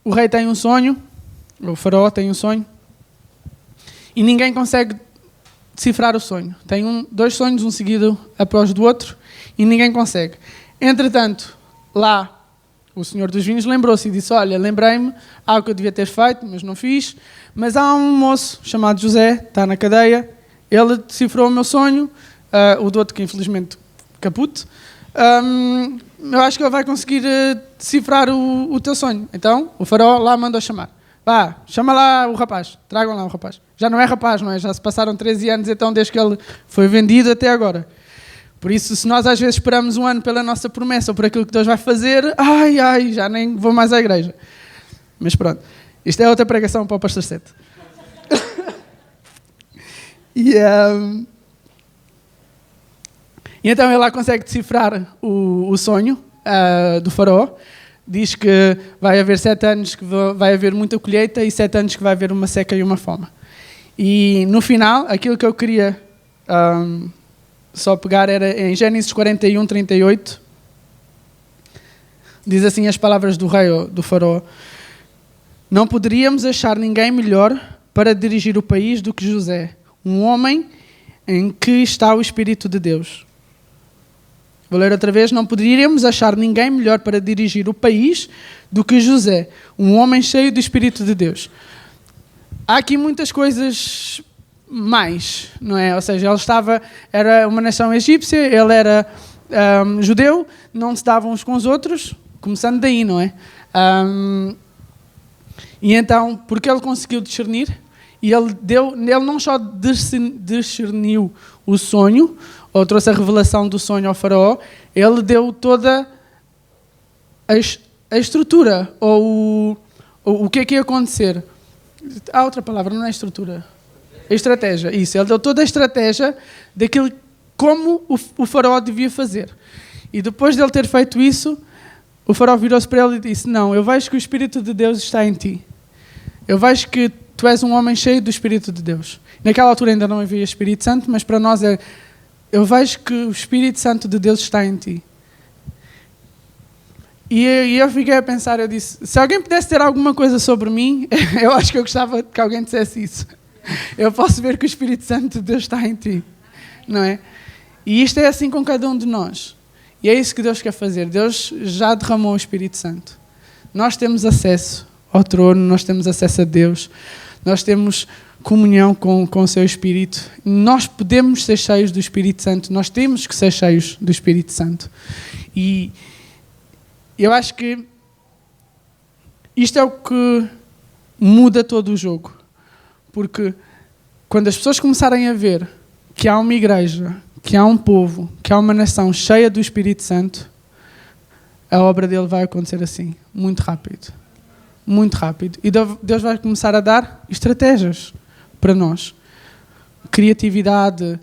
o rei tem um sonho, o faraó tem um sonho, e ninguém consegue decifrar o sonho. Tem 2 sonhos, um seguido após do outro, e ninguém consegue. Entretanto, lá o senhor dos vinhos lembrou-se e disse: olha, lembrei-me, algo que eu devia ter feito, mas não fiz, mas há um moço chamado José, está na cadeia, ele decifrou o meu sonho, o do outro que infelizmente caput, eu acho que ele vai conseguir decifrar o teu sonho. Então, o faraó lá mandou chamar. Vá, chama lá o rapaz, tragam lá o rapaz. Já não é rapaz, não é? Já se passaram 13 anos então desde que ele foi vendido até agora. Por isso, se nós às vezes esperamos 1 ano pela nossa promessa ou por aquilo que Deus vai fazer, já nem vou mais à igreja. Mas pronto, isto é outra pregação para o Pastor Sete. E então ele lá consegue decifrar o sonho do faraó. Diz que vai haver 7 anos que vai haver muita colheita e 7 anos que vai haver uma seca e uma fome. E no final, aquilo que eu queria só pegar era em Gênesis 41, 38. Diz assim as palavras do rei, do faraó: não poderíamos achar ninguém melhor para dirigir o país do que José, um homem em que está o Espírito de Deus. Vou ler outra vez. Não poderíamos achar ninguém melhor para dirigir o país do que José, um homem cheio do Espírito de Deus. Há aqui muitas coisas mais, não é? Ou seja, era uma nação egípcia, ele era judeu, não se davam uns com os outros, começando daí, não é? E então, porque ele conseguiu discernir, e ele não só discerniu o sonho, ou trouxe a revelação do sonho ao faraó, ele deu toda a estrutura, ou o que é que ia acontecer. Há outra palavra, não é estrutura. A estratégia, isso. Ele deu toda a estratégia daquilo como o faraó devia fazer. E depois de ele ter feito isso, o faraó virou-se para ele e disse: não, eu vejo que o Espírito de Deus está em ti. Eu vejo que tu és um homem cheio do Espírito de Deus. Naquela altura ainda não havia Espírito Santo, mas para nós eu vejo que o Espírito Santo de Deus está em ti. E eu fiquei a pensar, eu disse: se alguém pudesse ter alguma coisa sobre mim, eu acho que eu gostava que alguém dissesse isso. Eu posso ver que o Espírito Santo de Deus está em ti, não é? E isto é assim com cada um de nós. E é isso que Deus quer fazer. Deus já derramou o Espírito Santo. Nós temos acesso ao trono, nós temos acesso a Deus, nós temos comunhão com o seu Espírito. Nós podemos ser cheios do Espírito Santo, nós temos que ser cheios do Espírito Santo. E eu acho que isto é o que muda todo o jogo. Porque quando as pessoas começarem a ver que há uma igreja, que há um povo, que há uma nação cheia do Espírito Santo, a obra dele vai acontecer assim, muito rápido. Muito rápido. E Deus vai começar a dar estratégias para nós. Criatividade,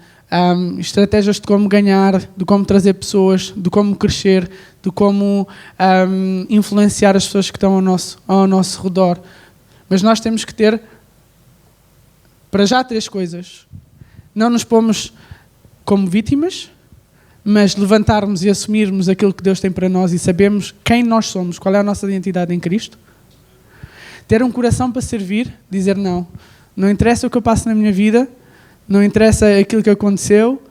estratégias de como ganhar, de como trazer pessoas, de como crescer, de como influenciar as pessoas que estão ao nosso redor. Mas nós temos que ter, para já, 3 coisas. Não nos pomos como vítimas, mas levantarmos e assumirmos aquilo que Deus tem para nós e sabemos quem nós somos, qual é a nossa identidade em Cristo. Ter um coração para servir, dizer não interessa o que eu passo na minha vida, não interessa aquilo que aconteceu,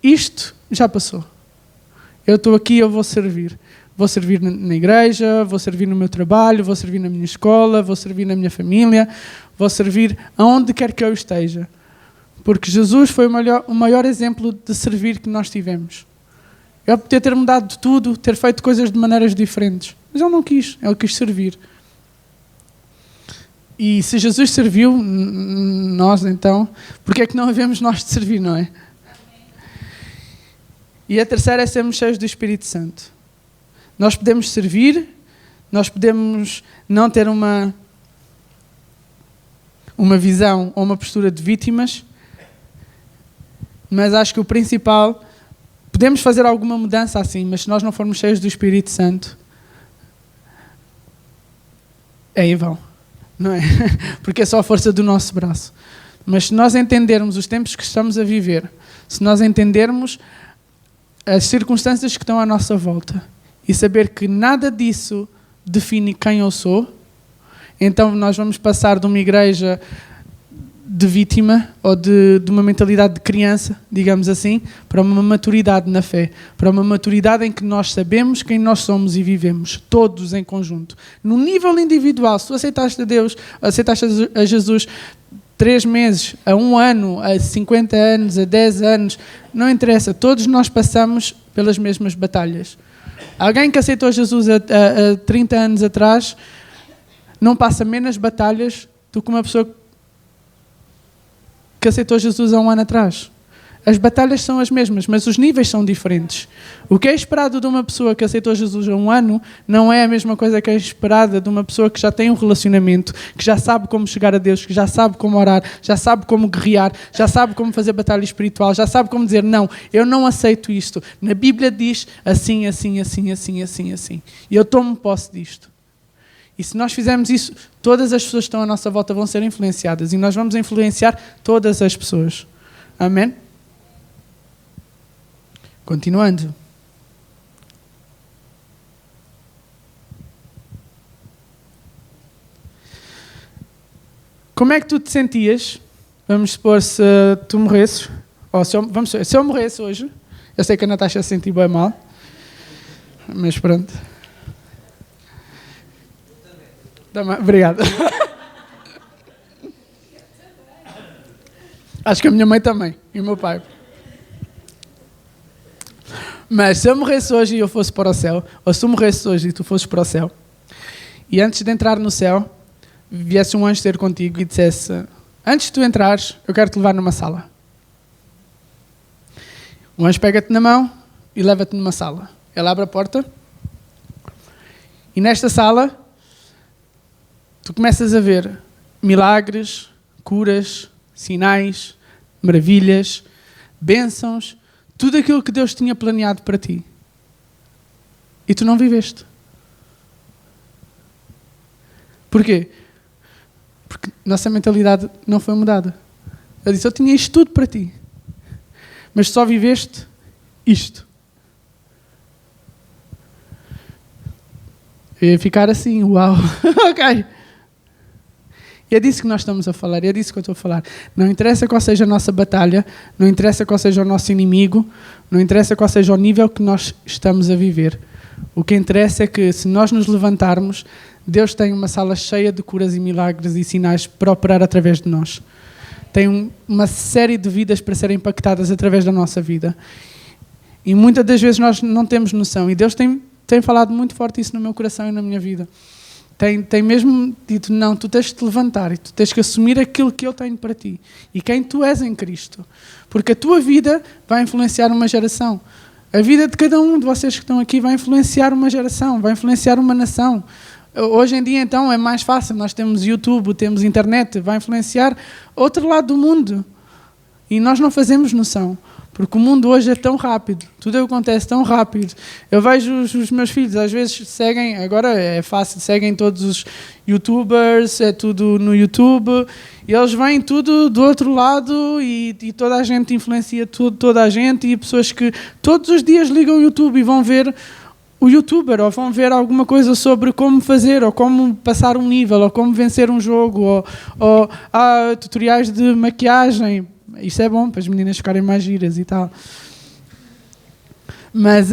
isto já passou. Eu estou aqui, eu vou servir. Vou servir na igreja, vou servir no meu trabalho, vou servir na minha escola, vou servir na minha família, vou servir aonde quer que eu esteja. Porque Jesus foi o maior exemplo de servir que nós tivemos. Ele podia ter mudado de tudo, ter feito coisas de maneiras diferentes, mas ele não quis, ele quis servir. E se Jesus serviu, nós então, porque é que não havemos nós de servir, não é? E a terceira é sermos cheios do Espírito Santo. Nós podemos servir, nós podemos não ter uma visão ou uma postura de vítimas, mas acho que o principal, podemos fazer alguma mudança assim, mas se nós não formos cheios do Espírito Santo, é em vão. Não é? Porque é só a força do nosso braço. Mas se nós entendermos os tempos que estamos a viver, se nós entendermos as circunstâncias que estão à nossa volta e saber que nada disso define quem eu sou, então nós vamos passar de uma igreja de vítima ou de uma mentalidade de criança, digamos assim, para uma maturidade na fé, para uma maturidade em que nós sabemos quem nós somos e vivemos, todos em conjunto. No nível individual, se tu aceitaste a Deus, aceitaste a Jesus 3 meses, a 1 ano, a 50 anos, a 10 anos, não interessa, todos nós passamos pelas mesmas batalhas. Alguém que aceitou Jesus a 30 anos atrás não passa menos batalhas do que uma pessoa que aceitou Jesus há 1 ano atrás. As batalhas são as mesmas, mas os níveis são diferentes. O que é esperado de uma pessoa que aceitou Jesus há 1 ano não é a mesma coisa que é esperada de uma pessoa que já tem um relacionamento, que já sabe como chegar a Deus, que já sabe como orar, já sabe como guerrear, já sabe como fazer batalha espiritual, já sabe como dizer, não, eu não aceito isto. Na Bíblia diz assim, assim, assim, assim, assim, assim. E eu tomo posse disto. E se nós fizermos isso, todas as pessoas que estão à nossa volta vão ser influenciadas e nós vamos influenciar todas as pessoas. Amém? Continuando. Como é que tu te sentias? Vamos supor se tu morresses, ou se eu morresse hoje, eu sei que a Natasha se sentiu bem mal, mas pronto. Obrigado. Acho que a minha mãe também, e o meu pai. Mas se eu morresse hoje e eu fosse para o céu, ou se tu morresses hoje e tu fosses para o céu, e antes de entrar no céu, viesse um anjo ter contigo e dissesse, antes de tu entrares, eu quero te levar numa sala. O anjo pega-te na mão e leva-te numa sala. Ele abre a porta e nesta sala tu começas a ver milagres, curas, sinais, maravilhas, bênçãos, tudo aquilo que Deus tinha planeado para ti. E tu não viveste. Porquê? Porque nossa mentalidade não foi mudada. Ele disse, eu tinha isto tudo para ti. Mas só viveste isto. Eu ia ficar assim, uau, ok. E é disso que nós estamos a falar, é disso que eu estou a falar. Não interessa qual seja a nossa batalha, não interessa qual seja o nosso inimigo, não interessa qual seja o nível que nós estamos a viver. O que interessa é que, se nós nos levantarmos, Deus tem uma sala cheia de curas e milagres e sinais para operar através de nós. Tem uma série de vidas para serem impactadas através da nossa vida. E muitas das vezes nós não temos noção. E Deus tem falado muito forte isso no meu coração e na minha vida. Tem mesmo dito, não, tu tens de te levantar e tu tens que assumir aquilo que eu tenho para ti. E quem tu és em Cristo. Porque a tua vida vai influenciar uma geração. A vida de cada um de vocês que estão aqui vai influenciar uma geração, vai influenciar uma nação. Hoje em dia, então, é mais fácil. Nós temos YouTube, temos internet, vai influenciar outro lado do mundo. E nós não fazemos noção. Porque o mundo hoje é tão rápido, tudo acontece tão rápido. Eu vejo os meus filhos, às vezes seguem, agora é fácil, seguem todos os youtubers, é tudo no YouTube, e eles vêm tudo do outro lado e toda a gente influencia toda a gente, e pessoas que todos os dias ligam o YouTube e vão ver o youtuber, ou vão ver alguma coisa sobre como fazer, ou como passar um nível, ou como vencer um jogo, ou há tutoriais de maquiagem. Isto é bom para as meninas ficarem mais giras e tal. Mas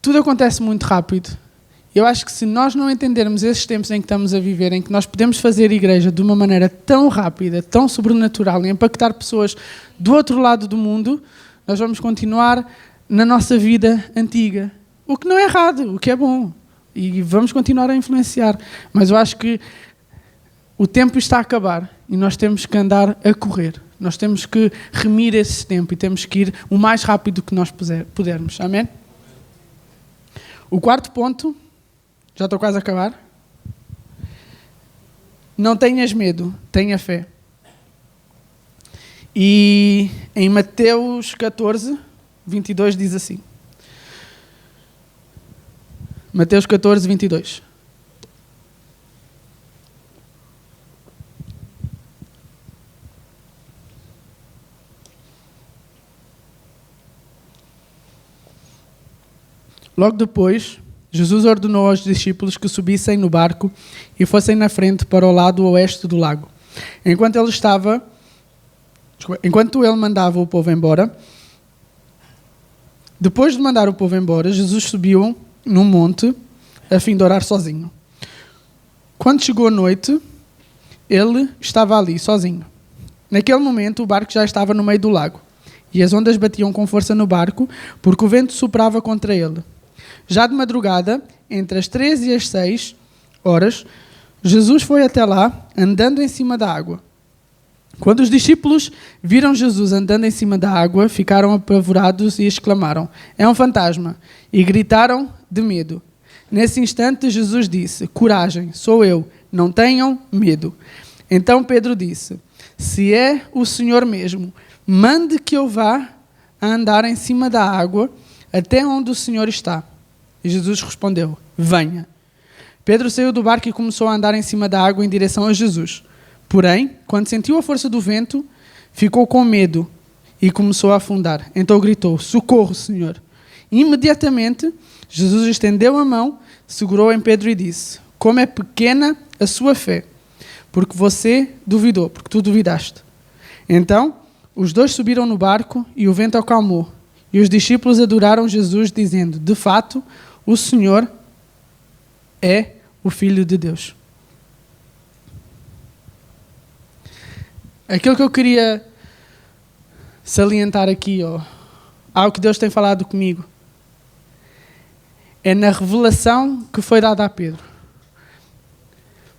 tudo acontece muito rápido. Eu acho que se nós não entendermos esses tempos em que estamos a viver, em que nós podemos fazer igreja de uma maneira tão rápida, tão sobrenatural, e impactar pessoas do outro lado do mundo, nós vamos continuar na nossa vida antiga. O que não é errado, o que é bom. E vamos continuar a influenciar. Mas eu acho que o tempo está a acabar e nós temos que andar a correr. Nós temos que remir esse tempo e temos que ir o mais rápido que nós pudermos. Amém? O quarto ponto, já estou quase a acabar. Não tenhas medo, tenha fé. E em Mateus 14, 22 diz assim. Mateus 14, 22. Logo depois, Jesus ordenou aos discípulos que subissem no barco e fossem na frente para o lado oeste do lago. Enquanto ele mandava o povo embora, depois de mandar o povo embora, Jesus subiu num monte a fim de orar sozinho. Quando chegou a noite, ele estava ali, sozinho. Naquele momento, o barco já estava no meio do lago, e as ondas batiam com força no barco, porque o vento soprava contra ele. Já de madrugada, entre as 3 e as 6 horas, Jesus foi até lá, andando em cima da água. Quando os discípulos viram Jesus andando em cima da água, ficaram apavorados e exclamaram: "É um fantasma!" E gritaram de medo. Nesse instante, Jesus disse: "Coragem, sou eu, não tenham medo." Então Pedro disse: "Se é o Senhor mesmo, mande que eu vá a andar em cima da água até onde o Senhor está." E Jesus respondeu: "Venha." Pedro saiu do barco e começou a andar em cima da água em direção a Jesus. Porém, quando sentiu a força do vento, ficou com medo e começou a afundar. Então gritou: "Socorro, Senhor!" Imediatamente, Jesus estendeu a mão, segurou em Pedro e disse: "Como é pequena a sua fé, porque tu duvidaste." Então, os dois subiram no barco e o vento acalmou. E os discípulos adoraram Jesus, dizendo: "De fato, o Senhor é o Filho de Deus." Aquilo que eu queria salientar aqui, algo que Deus tem falado comigo, é na revelação que foi dada a Pedro.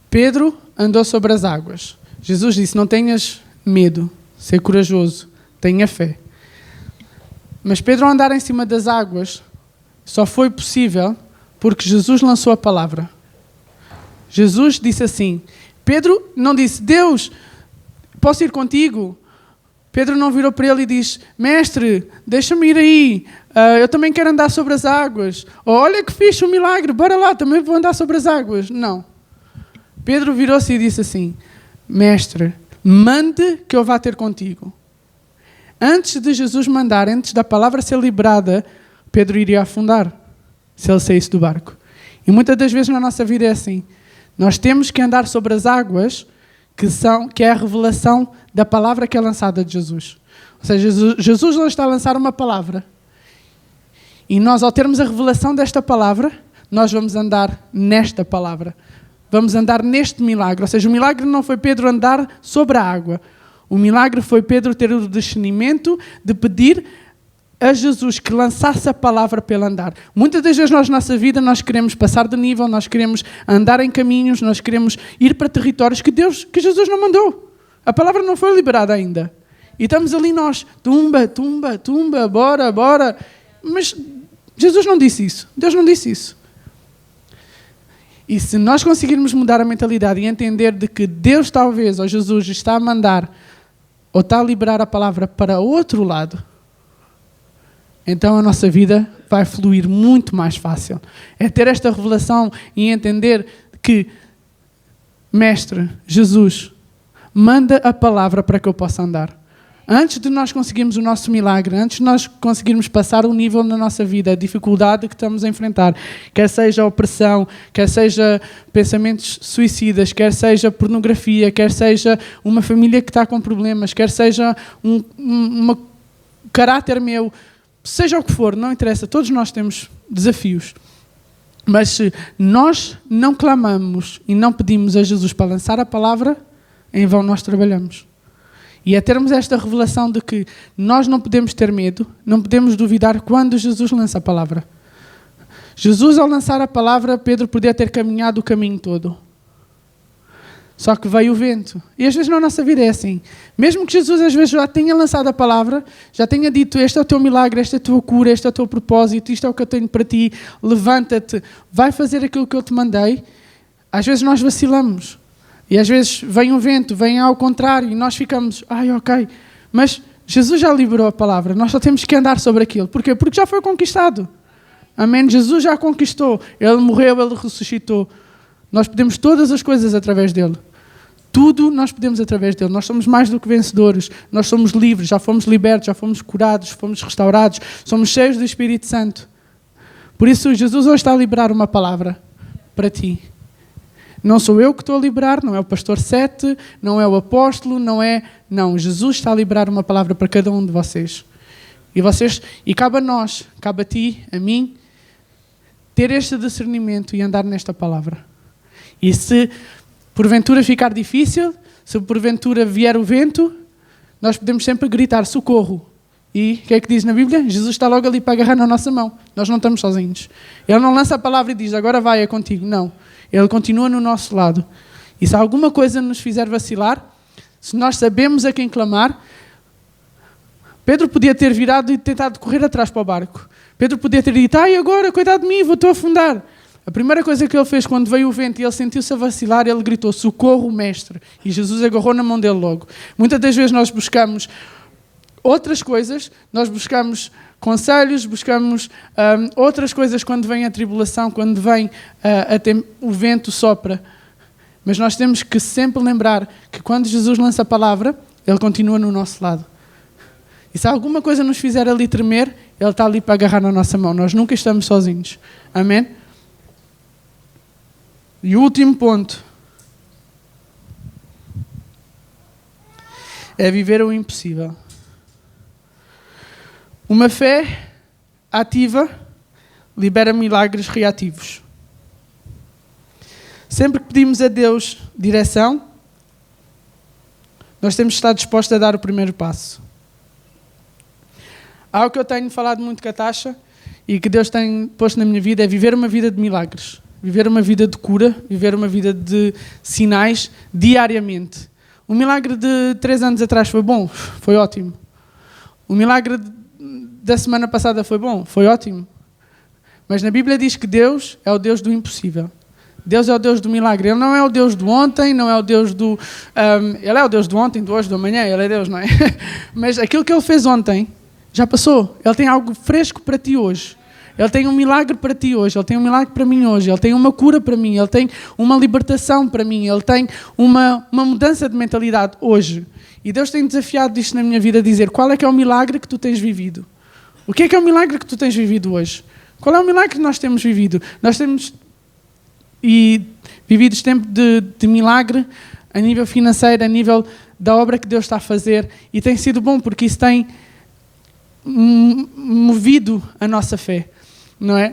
Pedro andou sobre as águas. Jesus disse: "Não tenhas medo, ser corajoso, tenha fé." Mas Pedro andar em cima das águas só foi possível porque Jesus lançou a palavra. Jesus disse assim, Pedro não disse: "Deus, posso ir contigo?" Pedro não virou para ele e disse: "Mestre, deixa-me ir aí, eu também quero andar sobre as águas." Ou "Olha que fixe, um milagre, bora lá, também vou andar sobre as águas." Não. Pedro virou-se e disse assim: "Mestre, mande que eu vá ter contigo." Antes de Jesus mandar, antes da palavra ser liberada, Pedro iria afundar se ele saísse do barco. E muitas das vezes na nossa vida é assim. Nós temos que andar sobre as águas que é a revelação da palavra que é lançada de Jesus. Ou seja, Jesus não está a lançar uma palavra. E nós, ao termos a revelação desta palavra, nós vamos andar nesta palavra. Vamos andar neste milagre. Ou seja, o milagre não foi Pedro andar sobre a água. O milagre foi Pedro ter o discernimento de pedir a Jesus que lançasse a palavra para ele andar. Muitas das vezes na nossa vida nós queremos passar de nível, nós queremos andar em caminhos, nós queremos ir para territórios que Jesus não mandou. A palavra não foi liberada ainda. E estamos ali nós, tumba, tumba, tumba, bora, bora. Mas Jesus não disse isso. Deus não disse isso. E se nós conseguirmos mudar a mentalidade e entender de que Deus talvez, ou Jesus, está a mandar ou está a liberar a palavra para outro lado, então a nossa vida vai fluir muito mais fácil. É ter esta revelação e entender que, Mestre, Jesus, manda a palavra para que eu possa andar. Antes de nós conseguirmos o nosso milagre, antes de nós conseguirmos passar o nível na nossa vida, a dificuldade que estamos a enfrentar, quer seja opressão, quer seja pensamentos suicidas, quer seja pornografia, quer seja uma família que está com problemas, quer seja um caráter meu, seja o que for, não interessa, todos nós temos desafios. Mas se nós não clamamos e não pedimos a Jesus para lançar a palavra, em vão nós trabalhamos. E é termos esta revelação de que nós não podemos ter medo, não podemos duvidar quando Jesus lança a palavra. Jesus, ao lançar a palavra, Pedro podia ter caminhado o caminho todo. Só que veio o vento. E às vezes na nossa vida é assim. Mesmo que Jesus às vezes já tenha lançado a palavra, já tenha dito: "Este é o teu milagre, esta é a tua cura, este é o teu propósito, isto é o que eu tenho para ti, levanta-te, vai fazer aquilo que eu te mandei." Às vezes nós vacilamos. E às vezes vem um vento, vem ao contrário, e nós ficamos: ok. Mas Jesus já liberou a palavra, nós só temos que andar sobre aquilo. Porquê? Porque já foi conquistado. Amém? Jesus já conquistou. Ele morreu, Ele ressuscitou. Nós podemos todas as coisas através dEle. Tudo nós podemos através dEle. Nós somos mais do que vencedores. Nós somos livres, já fomos libertos, já fomos curados, fomos restaurados. Somos cheios do Espírito Santo. Por isso, Jesus hoje está a liberar uma palavra para ti. Não sou eu que estou a liberar, não é o pastor Sete, não é o apóstolo, Não, Jesus está a liberar uma palavra para cada um de vocês. E cabe a nós, cabe a ti, a mim, ter este discernimento e andar nesta palavra. E se porventura ficar difícil, se porventura vier o vento, nós podemos sempre gritar socorro. E o que é que diz na Bíblia? Jesus está logo ali para agarrar na nossa mão. Nós não estamos sozinhos. Ele não lança a palavra e diz, agora vai, é contigo. Não. Ele continua no nosso lado. E se alguma coisa nos fizer vacilar, se nós sabemos a quem clamar, Pedro podia ter virado e tentado correr atrás para o barco. Pedro podia ter dito, ai agora, cuidado de mim, vou-te afundar. A primeira coisa que ele fez quando veio o vento e ele sentiu-se a vacilar, ele gritou, socorro, mestre. E Jesus agarrou na mão dele logo. Muitas das vezes nós buscamos outras coisas, nós buscamos conselhos, buscamos outras coisas quando vem a tribulação, quando vem o vento sopra. Mas nós temos que sempre lembrar que quando Jesus lança a palavra, Ele continua no nosso lado. E se alguma coisa nos fizer ali tremer, Ele está ali para agarrar na nossa mão. Nós nunca estamos sozinhos. Amém? E o último ponto é viver o impossível. Uma fé ativa libera milagres reativos. Sempre que pedimos a Deus direção, nós temos de estar dispostos a dar o primeiro passo. Algo que eu tenho falado muito com a Tasha e que Deus tem posto na minha vida é viver uma vida de milagres. Viver uma vida de cura, viver uma vida de sinais diariamente. O milagre de 3 anos atrás foi bom, foi ótimo. O milagre da semana passada foi bom, foi ótimo. Mas na Bíblia diz que Deus é o Deus do impossível. Deus é o Deus do milagre. Ele não é o Deus do ontem, não é o Deus do... Ele é o Deus do ontem, do hoje, do amanhã, Ele é Deus, não é? Mas aquilo que Ele fez ontem já passou. Ele tem algo fresco para ti hoje. Ele tem um milagre para ti hoje, Ele tem um milagre para mim hoje, Ele tem uma cura para mim, Ele tem uma libertação para mim, Ele tem uma mudança de mentalidade hoje. E Deus tem desafiado isto na minha vida, a dizer qual é que é o milagre que tu tens vivido. O que é o milagre que tu tens vivido hoje? Qual é o milagre que nós temos vivido? Nós temos vivido este tempo de milagre a nível financeiro, a nível da obra que Deus está a fazer, e tem sido bom porque isso tem movido a nossa fé. Não é?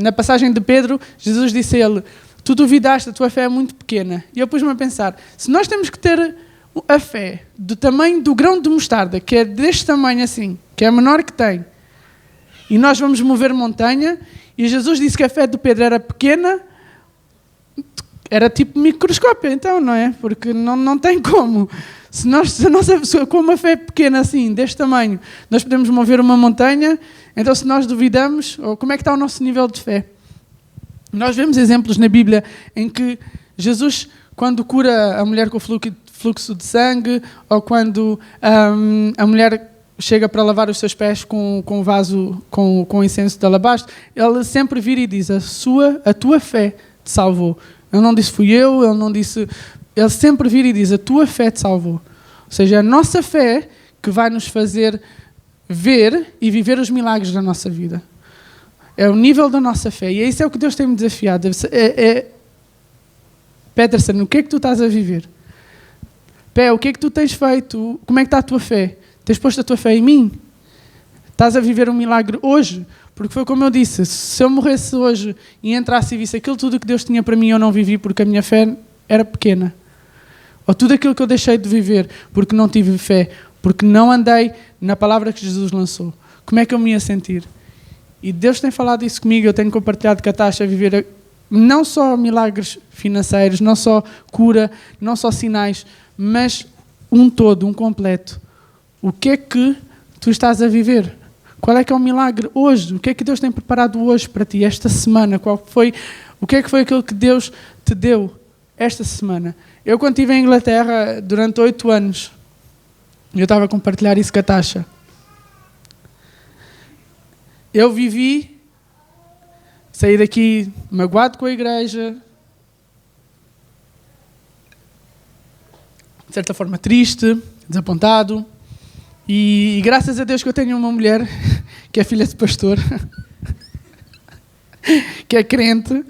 Na passagem de Pedro, Jesus disse a ele, tu duvidaste, a tua fé é muito pequena. E eu pus-me a pensar, se nós temos que ter a fé do tamanho do grão de mostarda, que é deste tamanho assim, que é a menor que tem, e nós vamos mover montanha, e Jesus disse que a fé de Pedro era pequena, era tipo microscópio, então, não é? Porque não tem como. Se com uma fé pequena assim, deste tamanho, nós podemos mover uma montanha, então se nós duvidamos, ou como é que está o nosso nível de fé? Nós vemos exemplos na Bíblia em que Jesus, quando cura a mulher com fluxo de sangue, ou quando a mulher chega para lavar os seus pés com um vaso com incenso de alabastro, ele sempre vira e diz, a tua fé te salvou. Ele não disse fui eu, ele não disse... Ele sempre vira e diz, a tua fé te salvou. Ou seja, a nossa fé que vai nos fazer ver e viver os milagres da nossa vida. É o nível da nossa fé. E isso é o que Deus tem-me desafiado. Peterson, o que é que tu estás a viver? Pé, o que é que tu tens feito? Como é que está a tua fé? Tens posto a tua fé em mim? Estás a viver um milagre hoje? Porque foi como eu disse, se eu morresse hoje e entrasse e visse aquilo tudo que Deus tinha para mim, eu não vivi porque a minha fé era pequena. Ou tudo aquilo que eu deixei de viver porque não tive fé, porque não andei na palavra que Jesus lançou. Como é que eu me ia sentir? E Deus tem falado isso comigo, eu tenho compartilhado com a Tasha a viver não só milagres financeiros, não só cura, não só sinais, mas um todo, um completo. O que é que tu estás a viver? Qual é que é o milagre hoje? O que é que Deus tem preparado hoje para ti, esta semana? O que é que foi aquilo que Deus te deu esta semana? Eu, quando estive em Inglaterra, durante 8 anos, eu estava a compartilhar isso com a Tasha. Eu saí daqui magoado com a igreja, de certa forma triste, desapontado, e graças a Deus que eu tenho uma mulher que é filha de pastor, que é crente,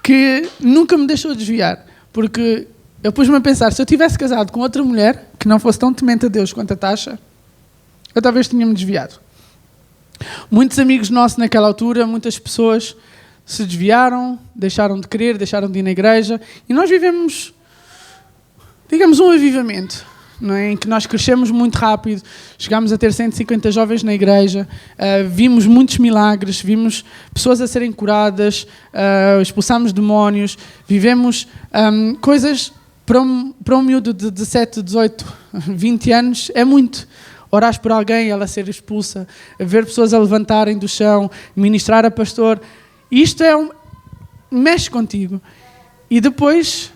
que nunca me deixou desviar. Porque eu pus-me a pensar, se eu tivesse casado com outra mulher que não fosse tão temente a Deus quanto a Tasha, eu talvez tinha-me desviado. Muitos amigos nossos naquela altura, muitas pessoas se desviaram, deixaram de crer, deixaram de ir na igreja, e nós vivemos, digamos, um avivamento, não é? Em que nós crescemos muito rápido, chegámos a ter 150 jovens na igreja, vimos muitos milagres, vimos pessoas a serem curadas, expulsámos demónios, vivemos coisas para um miúdo de 17, 18, 20 anos, é muito. Orares por alguém, ela ser expulsa, ver pessoas a levantarem do chão, ministrar a pastor. Isto mexe contigo. E depois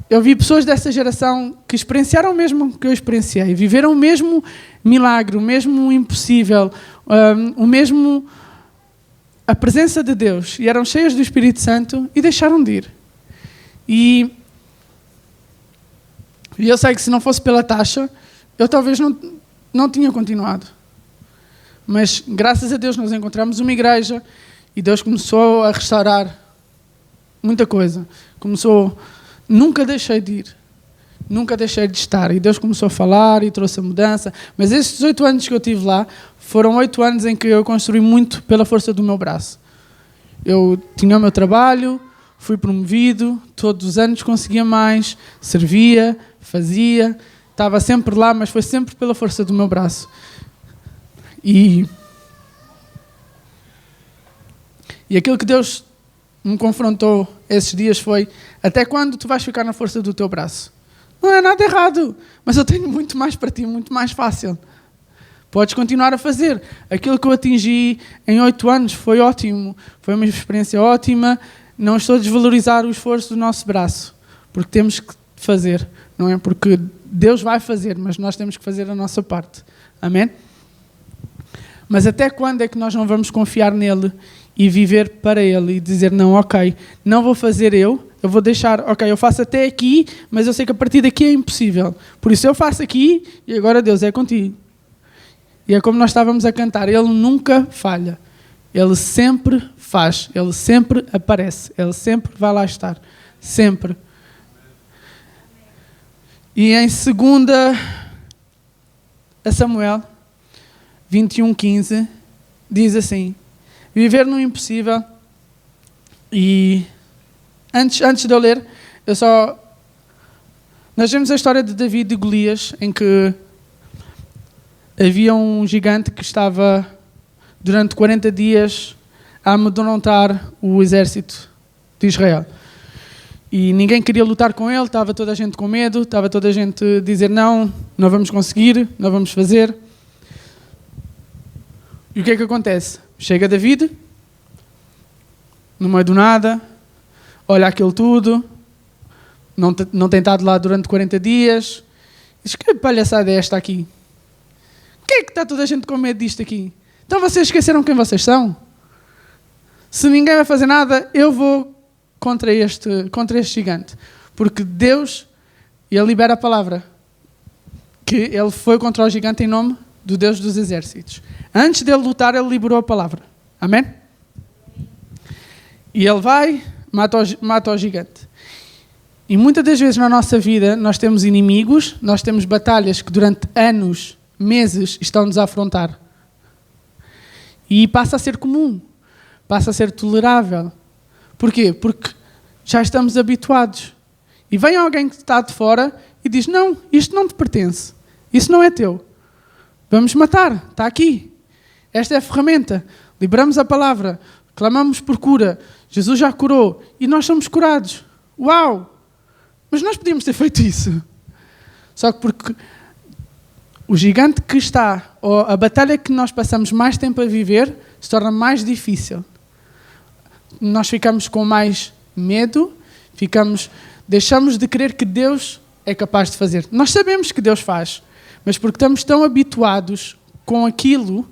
eu vi pessoas dessa geração que experienciaram o mesmo que eu experienciei, viveram o mesmo milagre, o mesmo impossível, a presença de Deus, e eram cheias do Espírito Santo e deixaram de ir. E eu sei que se não fosse pela Tasha, eu talvez não tinha continuado. Mas, graças a Deus, nós encontramos uma igreja e Deus começou a restaurar muita coisa. Nunca deixei de ir. Nunca deixei de estar. E Deus começou a falar e trouxe a mudança. Mas esses 8 anos que eu tive lá, foram 8 anos em que eu construí muito pela força do meu braço. Eu tinha o meu trabalho, fui promovido, todos os anos conseguia mais, servia, fazia, estava sempre lá, mas foi sempre pela força do meu braço. E aquilo que Deus me confrontou esses dias foi: até quando tu vais ficar na força do teu braço? Não é nada errado, mas eu tenho muito mais para ti, muito mais fácil. Podes continuar a fazer. Aquilo que eu atingi em 8 anos foi ótimo, foi uma experiência ótima. Não estou a desvalorizar o esforço do nosso braço, porque temos que fazer, não é? Porque Deus vai fazer, mas nós temos que fazer a nossa parte. Amém? Mas até quando é que nós não vamos confiar nele e viver para ele e dizer: não, ok, não vou fazer eu vou deixar, ok, eu faço até aqui, mas eu sei que a partir daqui é impossível. Por isso eu faço aqui e agora Deus é contigo. E é como nós estávamos a cantar, ele nunca falha. Ele sempre faz, ele sempre aparece, ele sempre vai lá estar. Sempre. E em 2 Samuel 21:15 diz assim: viver no impossível. E antes de eu ler, nós vemos a história de David e Golias, em que havia um gigante que estava durante 40 dias a amedrontar o exército de Israel. E ninguém queria lutar com ele, estava toda a gente com medo, estava toda a gente a dizer: não vamos conseguir, não vamos fazer. E o que é que acontece? Chega David, no meio do nada, olha aquilo tudo, não tem estado lá durante 40 dias, diz: que palhaçada é esta aqui? O que é que está toda a gente com medo disto aqui? Então vocês esqueceram quem vocês são? Se ninguém vai fazer nada, eu vou contra este gigante. Porque Deus, ele libera a palavra, que ele foi contra o gigante em nome do Deus dos exércitos. Antes dele lutar, ele liberou a palavra. Amém? E ele vai, mata o gigante. E muitas das vezes na nossa vida nós temos inimigos, nós temos batalhas que durante anos, meses, estão-nos a afrontar. E passa a ser comum, passa a ser tolerável. Porquê? Porque já estamos habituados. E vem alguém que está de fora e diz: não, isto não te pertence, isso não é teu. Vamos matar, está aqui. Esta é a ferramenta. Liberamos a palavra, clamamos por cura, Jesus já curou e nós somos curados. Uau! Mas nós podíamos ter feito isso. Só que porque o gigante que está, ou a batalha que nós passamos mais tempo a viver, se torna mais difícil. Nós ficamos com mais medo, deixamos de crer que Deus é capaz de fazer. Nós sabemos que Deus faz, mas porque estamos tão habituados com aquilo, ou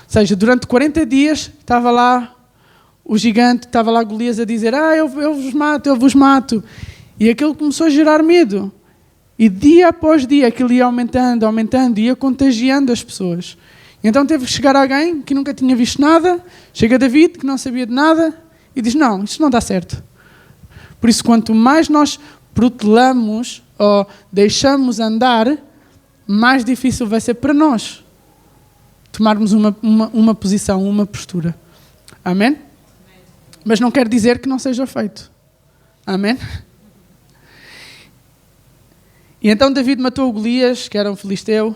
seja, durante 40 dias estava lá o gigante, estava lá Golias a dizer: eu vos mato. E aquilo começou a gerar medo. E dia após dia aquilo ia aumentando, ia contagiando as pessoas. Então teve que chegar alguém que nunca tinha visto nada, chega David, que não sabia de nada, e diz, não, isto não dá certo. Por isso, quanto mais nós protelamos ou deixamos andar, mais difícil vai ser para nós tomarmos uma posição, uma postura. Amém? Mas não quer dizer que não seja feito. Amém? E então David matou o Golias, que era um filisteu,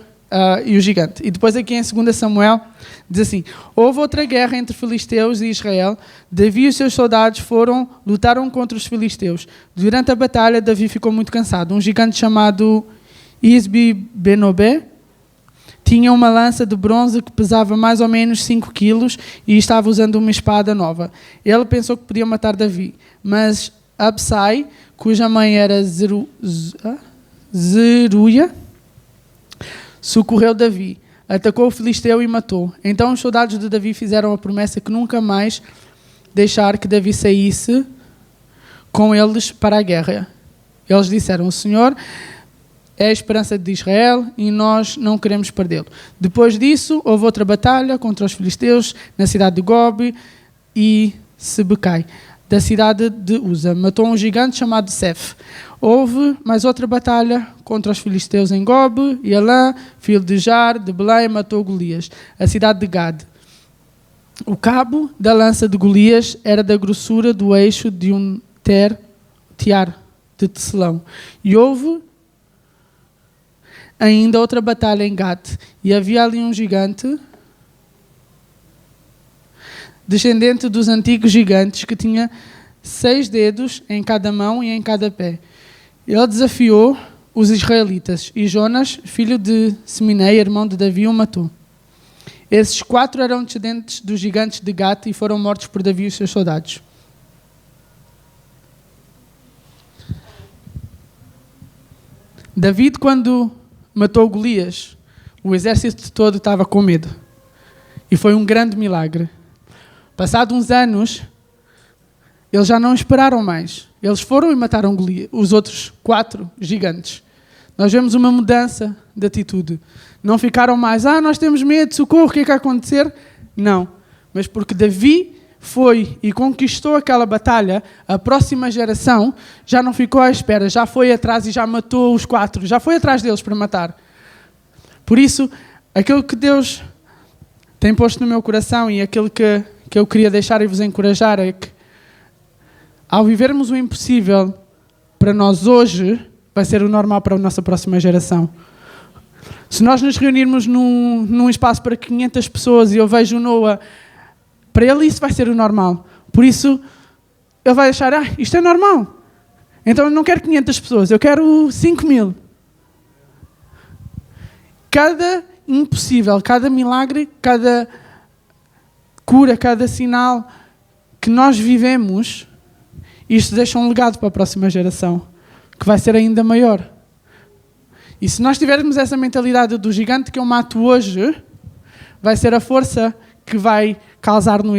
e o gigante. E depois aqui em 2 Samuel diz assim, houve outra guerra entre filisteus e Israel. Davi e os seus soldados lutaram contra os filisteus. Durante a batalha, Davi ficou muito cansado. Um gigante chamado Isbi-Benobé tinha uma lança de bronze que pesava mais ou menos 5 quilos e estava usando uma espada nova. Ele pensou que podia matar Davi, mas Absai, cuja mãe era Zeruia, socorreu Davi, atacou o filisteu e matou. Então os soldados de Davi fizeram a promessa que nunca mais deixar que Davi saísse com eles para a guerra. Eles disseram, o Senhor é a esperança de Israel e nós não queremos perdê-lo. Depois disso, houve outra batalha contra os filisteus na cidade de Gob e Sebecai, da cidade de Uza. Matou um gigante chamado Sef. Houve mais outra batalha contra os filisteus em Gob, e Elã, filho de Jar, de Belém, matou Golias, a cidade de Gad. O cabo da lança de Golias era da grossura do eixo de um tiar de tecelão. E houve ainda outra batalha em Gat, e havia ali um gigante, descendente dos antigos gigantes, que tinha 6 dedos em cada mão e em cada pé. Ele desafiou os israelitas, e Jonas, filho de Seminei, irmão de Davi, o matou. Esses 4 eram descendentes dos gigantes de Gat e foram mortos por Davi e os seus soldados. David, quando matou Golias, o exército todo estava com medo. E foi um grande milagre. Passados uns anos, eles já não esperaram mais. Eles foram e mataram Golias, os outros 4 gigantes. Nós vemos uma mudança de atitude. Não ficaram mais, nós temos medo, socorro, o que é que vai acontecer? Não. Mas porque Davi foi e conquistou aquela batalha, a próxima geração já não ficou à espera, já foi atrás e já matou os 4, já foi atrás deles para matar. Por isso, aquilo que Deus tem posto no meu coração e aquilo que eu queria deixar e vos encorajar é que, ao vivermos o impossível para nós hoje, vai ser o normal para a nossa próxima geração. Se nós nos reunirmos num espaço para 500 pessoas e eu vejo o Noah, para ele isso vai ser o normal. Por isso, ele vai achar, isto é normal. Então eu não quero 500 pessoas, eu quero 5.000. Cada impossível, cada milagre, cada cura, cada sinal que nós vivemos, isto deixa um legado para a próxima geração, que vai ser ainda maior. E se nós tivermos essa mentalidade do gigante que eu mato hoje, vai ser a força que vai causar no